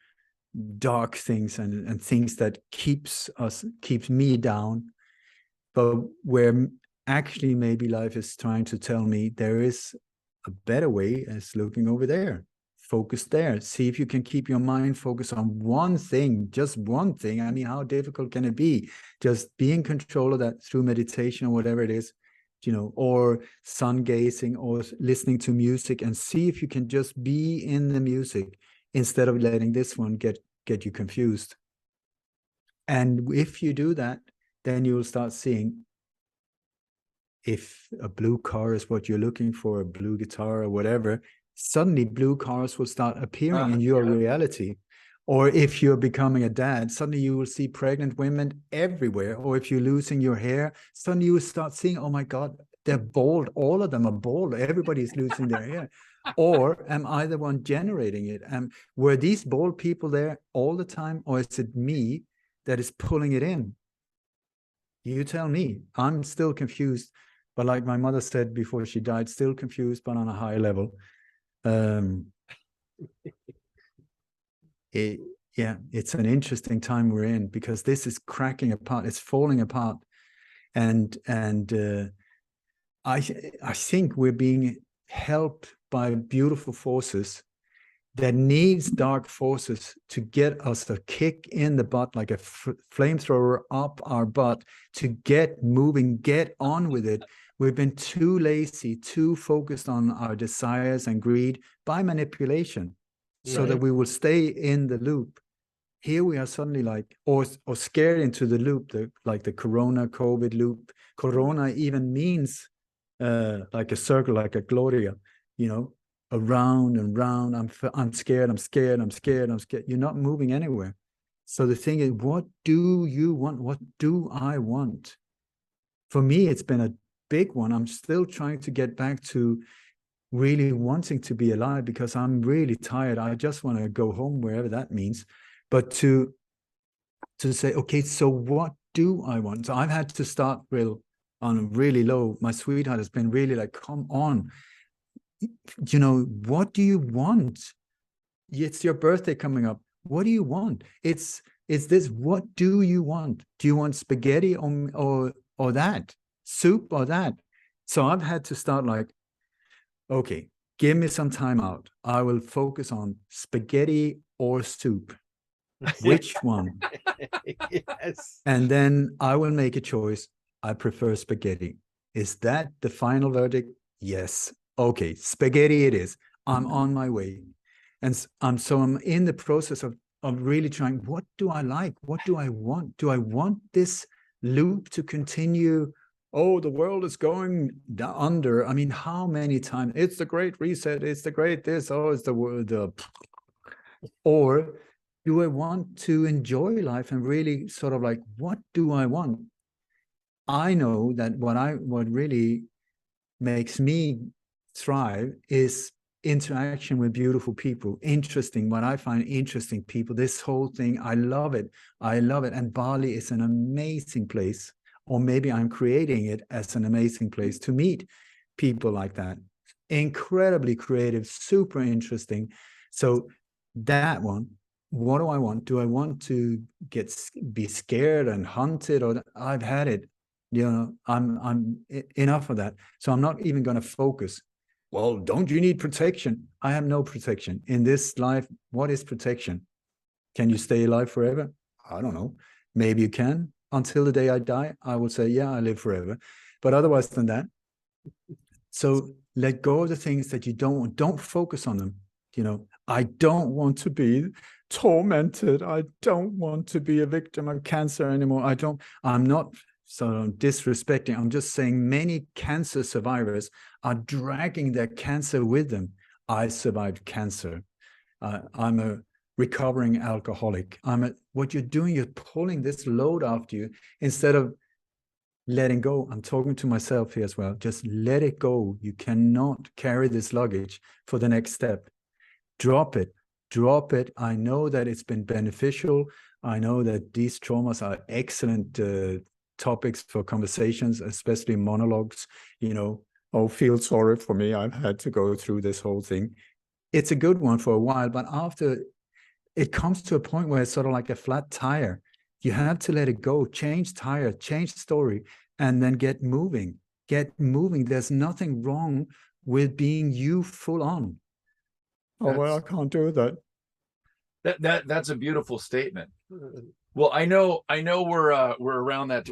dark things and things that keeps me down, but where actually maybe life is trying to tell me there is a better way, as looking over there. Focus there. See if you can keep your mind focused on one thing, just one thing. I mean, how difficult can it be? Just be in control of that through meditation or whatever it is, or sun gazing or listening to music, and see if you can just be in the music instead of letting this one get you confused. And if you do that, then you will start seeing, if a blue car is what you're looking for, a blue guitar or whatever, suddenly blue cars will start appearing in your reality. Or if you're becoming a dad, suddenly you will see pregnant women everywhere. Or if you're losing your hair, suddenly you will start seeing, oh my God, they're bald. All of them are bald. Everybody's losing their hair. Or am I the one generating it? Were these bald people there all the time? Or is it me that is pulling it in? You tell me. I'm still confused. But like my mother said before she died, still confused, but on a high level. It's an interesting time we're in, because this is cracking apart. It's falling apart. And I think we're being helped by beautiful forces that needs dark forces to get us a kick in the butt, like a flamethrower up our butt, to get moving, get on with it. We've been too lazy, too focused on our desires and greed by manipulation, so that we will stay in the loop. Here we are suddenly like, or scared into the loop, like the Corona COVID loop. Corona even means like a circle, like a Gloria, you know, around and round. I'm scared, I'm scared, I'm scared, I'm scared. You're not moving anywhere. So the thing is, what do you want? What do I want? For me, it's been a big one. I'm still trying to get back to really wanting to be alive, because I'm really tired. I just want to go home, wherever that means. But to say, okay, so what do I want? So I've had to start on really low. My sweetheart has been really like, come on, you know, what do you want? It's your birthday coming up. What do you want? It's this, what do you want? Do you want spaghetti or that? Soup or that? So I've had to start like, okay, give me some time out. I will focus on spaghetti or soup. Which one? Yes. And then I will make a choice. I prefer spaghetti. Is that the final verdict? Yes. Okay, spaghetti it is. I'm on my way. And so I'm in the process of really trying, what do I like? What do I want? Do I want this loop to continue? Oh, the world is going under. I mean, how many times? It's the great reset. It's the great this. Oh, it's the word. Or do I want to enjoy life and really sort of like, what do I want? I know that what really makes me thrive is interaction with beautiful people, interesting, what I find interesting people. This whole thing, I love it. I love it. And Bali is an amazing place, or maybe I'm creating it as an amazing place to meet people like that. Incredibly creative, super interesting. So that one, what do I want? Do I want to be scared and hunted? Or I've had it, you know, I'm enough of that. So I'm not even going to focus. Well, don't you need protection? I have no protection in this life. What is protection? Can you stay alive forever? I don't know. Maybe you can. Until the day I die, I will say, yeah, I live forever. But otherwise than that, so let go of the things that you don't want. Don't focus on them. You know, I don't want to be tormented. I don't want to be a victim of cancer anymore. I'm not sort of disrespecting. I'm just saying many cancer survivors are dragging their cancer with them. I survived cancer. I'm a recovering alcoholic. What you're doing, you're pulling this load after you instead of letting go. I'm talking to myself here as well. Just let it go. You cannot carry this luggage for the next step. Drop it. Drop it. I know that it's been beneficial. I know that these traumas are excellent topics for conversations, especially monologues. You know, oh, feel sorry for me. I've had to go through this whole thing. It's a good one for a while, but after it comes to a point where it's sort of like a flat tire. You have to let it go, change tire, change story, and then get moving. Get moving. There's nothing wrong with being you full on. Oh, well, I can't do that. That's a beautiful statement. Well, I know we're around that.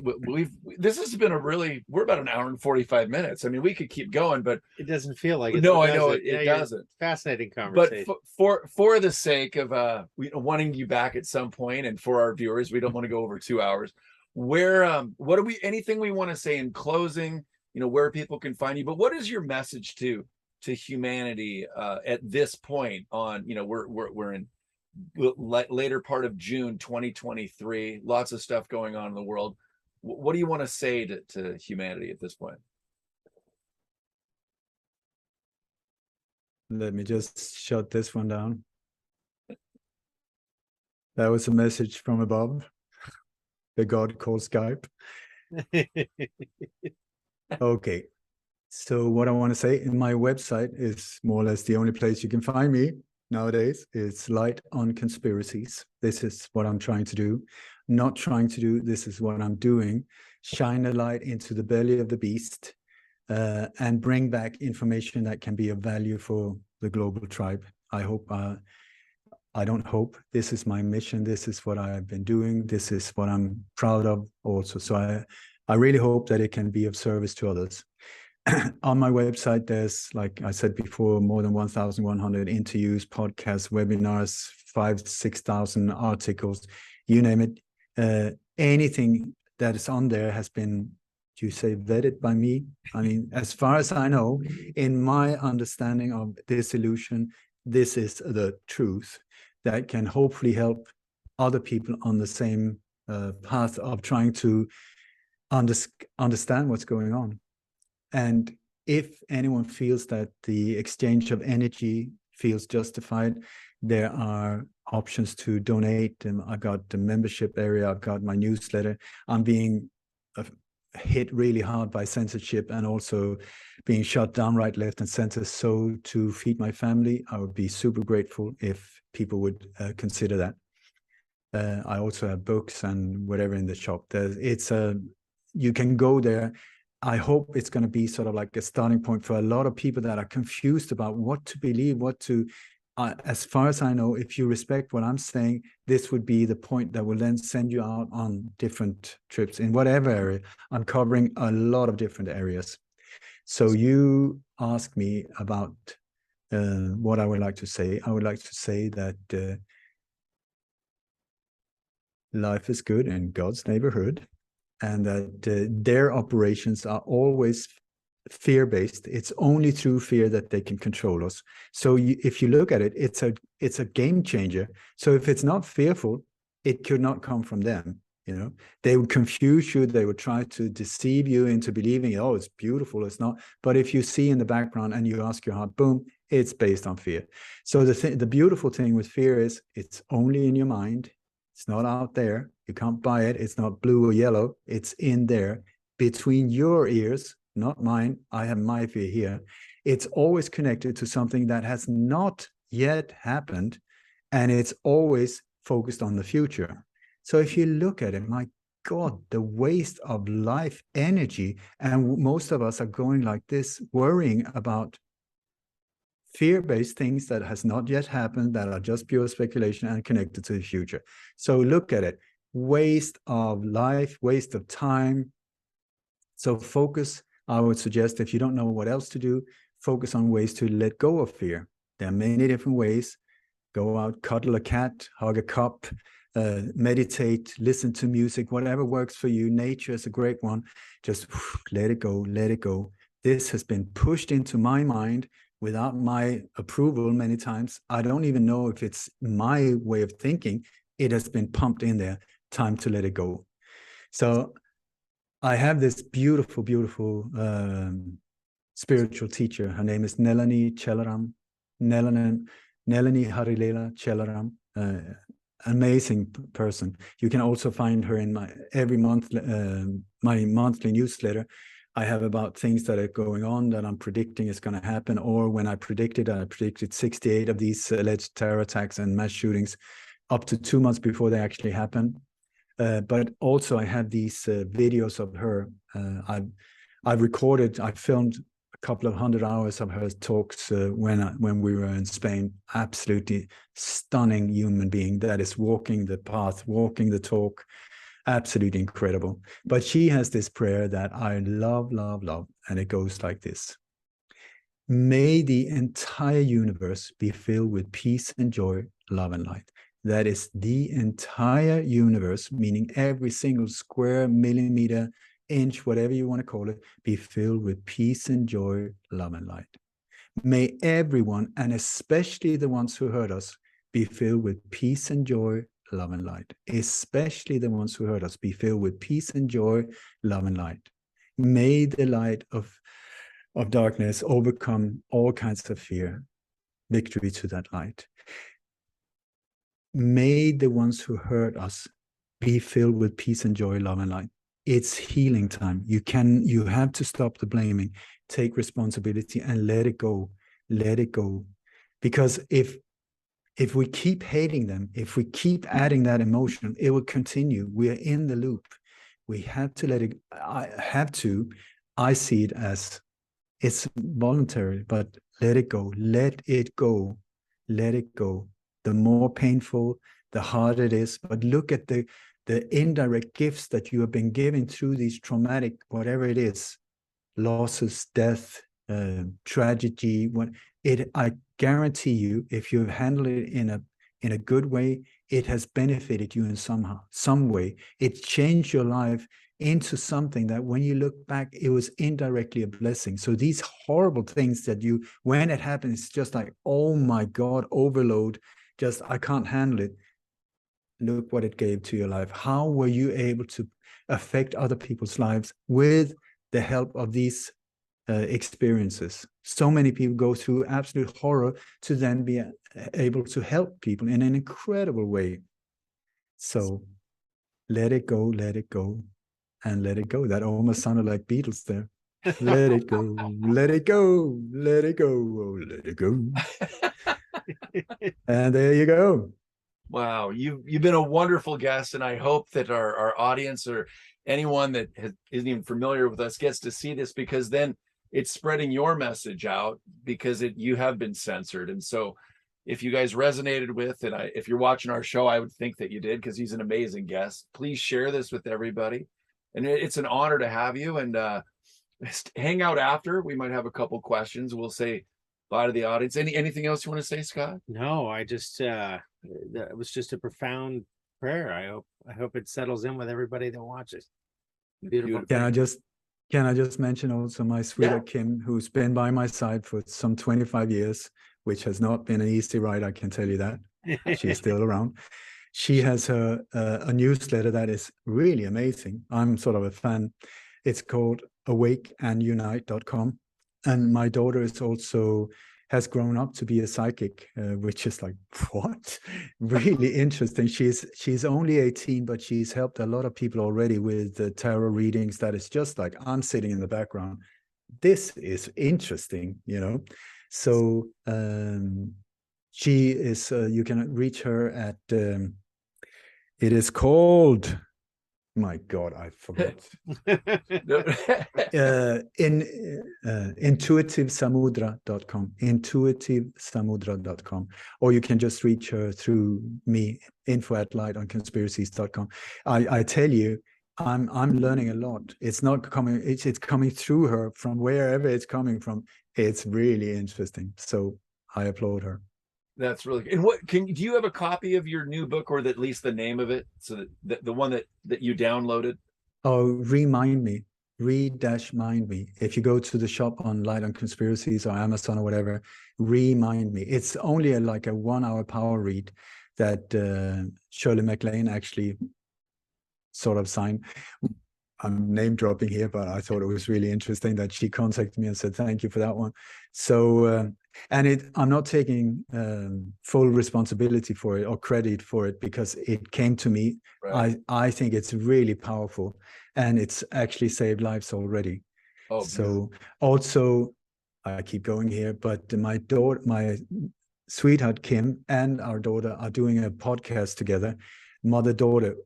This has been we're about an hour and 45 minutes. I mean, we could keep going, but it doesn't feel like it. No, I know it doesn't. Fascinating conversation. But for the sake of wanting you back at some point, and for our viewers, we don't want to go over 2 hours. Anything we want to say in closing? You know, where people can find you, but what is your message to humanity at this point? On, you know, we're in later part of June 2023, lots of stuff going on in the world. What do you want to say to humanity at this point? Let me just shut this one down. That was a message from above, the God called Skype. Okay, so what I want to say, in my website is more or less the only place you can find me nowadays. It's Light on Conspiracies. This is what I'm trying to do. Not trying to do, this is what I'm doing. Shine a light into the belly of the beast and bring back information that can be of value for the global tribe. I hope, I don't hope, this is my mission. This is what I've been doing. This is what I'm proud of also. So I really hope that it can be of service to others. On my website, there's, like I said before, more than 1,100 interviews, podcasts, webinars, 6,000 articles, you name it. Anything that is on there has been, do you say vetted by me? I mean, as far as I know, in my understanding of this illusion, this is the truth that can hopefully help other people on the same path of trying to understand what's going on. And if anyone feels that the exchange of energy feels justified, there are options to donate. And I got the membership area, I've got my newsletter. I'm being hit really hard by censorship and also being shut down right, left, and center. So to feed my family, I would be super grateful if people would consider that. I also have books and whatever in the shop. You can go there. I hope it's going to be sort of like a starting point for a lot of people that are confused about what to believe, as far as I know, if you respect what I'm saying, this would be the point that will then send you out on different trips in whatever area. I'm covering a lot of different areas. So you asked me about what I would like to say. I would like to say that life is good in God's neighborhood, and that their operations are always fear-based. It's only through fear that they can control us. So if you look at it, it's a game changer. So if it's not fearful, it could not come from them. You know, they would confuse you. They would try to deceive you into believing, oh, it's beautiful. It's not. But if you see in the background and you ask your heart, boom, it's based on fear. So the beautiful thing with fear is it's only in your mind. It's not out there. You can't buy it. It's not blue or yellow. It's in there between your ears, not mine. I have my fear here. It's always connected to something that has not yet happened, and it's always focused on the future. So if you look at it, my God, the waste of life energy, and most of us are going like this, worrying about fear-based things that has not yet happened, that are just pure speculation and connected to the future. So look at it, waste of life, waste of time. So focus, I would suggest, if you don't know what else to do, focus on ways to let go of fear. There are many different ways. Go out, cuddle a cat, hug a cup, meditate, listen to music, whatever works for you. Nature is a great one. Just let it go, let it go. This has been pushed into my mind without my approval many times. I don't even know if it's my way of thinking. It has been pumped in there. Time to let it go. So I have this beautiful, beautiful spiritual teacher. Her name is Nelani Chelaram. Nelani Harilela Chelaram. Amazing person. You can also find her in my my monthly newsletter. I have about things that are going on that I'm predicting is going to happen, or when I predicted 68 of these alleged terror attacks and mass shootings up to 2 months before they actually happen. But also I have these videos of her. I filmed a couple of 100 hours of her talks when we were in Spain. Absolutely stunning human being that is walking the path, walking the talk. Absolutely incredible. But she has this prayer that I love, love, love. And it goes like this. May the entire universe be filled with peace and joy, love and light. That is the entire universe, meaning every single square millimeter, inch, whatever you want to call it, be filled with peace and joy, love and light. May everyone, and especially the ones who hurt us, be filled with peace and joy, love and light. Especially the ones who hurt us, be filled with peace and joy, love and light. May the light of darkness overcome all kinds of fear. Victory to that light. May the ones who hurt us be filled with peace and joy, love and light. It's healing time. You have to stop the blaming, take responsibility and let it go. Let it go. Because if we keep hating them, if we keep adding that emotion, it will continue. We are in the loop. We have to let it, I see it as, it's voluntary, but let it go. Let it go. let it go. The more painful, the harder it is. But look at the indirect gifts that you have been given through these traumatic, whatever it is, losses, death, tragedy. I guarantee you, if you handle it in a good way, it has benefited you in some way. It changed your life into something that when you look back, it was indirectly a blessing. So these horrible things that when it happens, it's just like, oh my God, overload, just, I can't handle it. Look what it gave to your life. How were you able to affect other people's lives with the help of these experiences? So many people go through absolute horror to then be able to help people in an incredible way. So let it go, and let it go. That almost sounded like Beatles there. Let it go, let it go, let it go, oh, let it go. And there you go. Wow, you've been a wonderful guest, and I hope that our audience or anyone that isn't even familiar with us gets to see this, because then it's spreading your message out, because you have been censored. And so if you guys resonated with it, if you're watching our show, I would think that you did, because he's an amazing guest. Please share this with everybody. And it's an honor to have you. And hang out after. We might have a couple questions. We'll say bye to the audience. Anything else you want to say, Scott? No, I just it was just a profound prayer. I hope it settles in with everybody that watches. Beautiful. Can I just mention also my sweetheart, Kim, who's been by my side for some 25 years, which has not been an easy ride, I can tell you that. She's still around. She has a newsletter that is really amazing. I'm sort of a fan. It's called awakeandunite.com. And my daughter has grown up to be a psychic, which is like, what? Really interesting. She's only 18, but she's helped a lot of people already with the tarot readings. That is just like, I'm sitting in the background. This is interesting, So she is, you can reach her at, it is called, my God, I forgot. Intuitivesamudra.com, intuitivesamudra.com, or you can just reach her through me, info@lightonconspiracies.com. I tell you, I'm learning a lot. It's not coming, it's coming through her from wherever it's coming from. It's really interesting. So I applaud her. That's really good. And do you have a copy of your new book, or at least the name of it, so that the one that you downloaded? Oh, remind me. Mind me. If you go to the shop on Light on Conspiracies or Amazon or whatever, remind me. It's only like a 1-hour power read that Shirley MacLaine actually sort of signed. I'm name dropping here, but I thought it was really interesting that she contacted me and said, thank you for that one. So, I'm not taking full responsibility for it or credit for it, because it came to me. Right. I think it's really powerful, and it's actually saved lives already. Oh, so also, I keep going here, but my sweetheart, Kim, and our daughter are doing a podcast together, mother-daughter.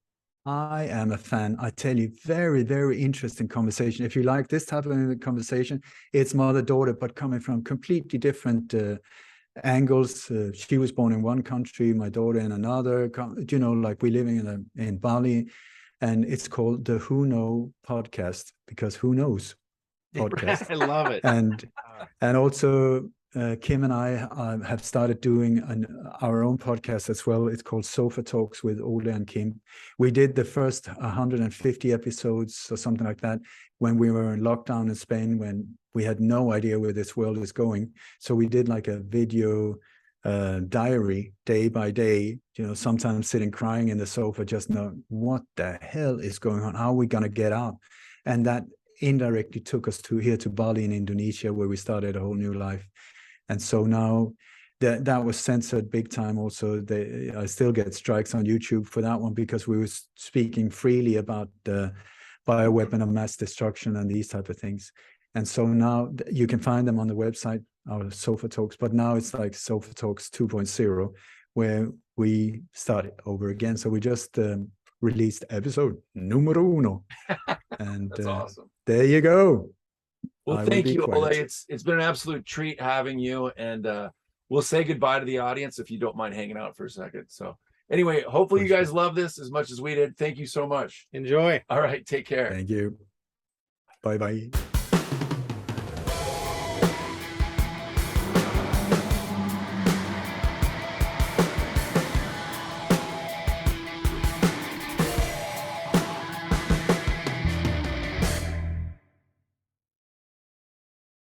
I am a fan. I tell you, very, very interesting conversation. If you like this type of conversation, it's mother-daughter, but coming from completely different angles. She was born in one country, my daughter in another. Like we're living in Bali, and it's called the Who Know podcast, because who knows podcast. I love it. And also, Kim and I have started doing our own podcast as well. It's called Sofa Talks with Ole and Kim. We did the first 150 episodes or something like that when we were in lockdown in Spain, when we had no idea where this world is going. So we did like a video diary day by day, sometimes sitting crying in the sofa, just know what the hell is going on? How are we going to get out? And that indirectly took us here to Bali in Indonesia, where we started a whole new life. And so now that was censored big time. Also, I still get strikes on YouTube for that one, because we were speaking freely about the bioweapon of mass destruction and these type of things. And so now you can find them on the website, our Sofa Talks, but now it's like Sofa Talks 2.0, where we started over again. So we just released episode numero uno. And that's awesome. There you go. Well, thank you, Ole. It's been an absolute treat having you, and we'll say goodbye to the audience if you don't mind hanging out for a second. So anyway, hopefully For you guys sure. love this as much as we did. Thank you so much. Enjoy. All right, take care. Thank you. Bye bye.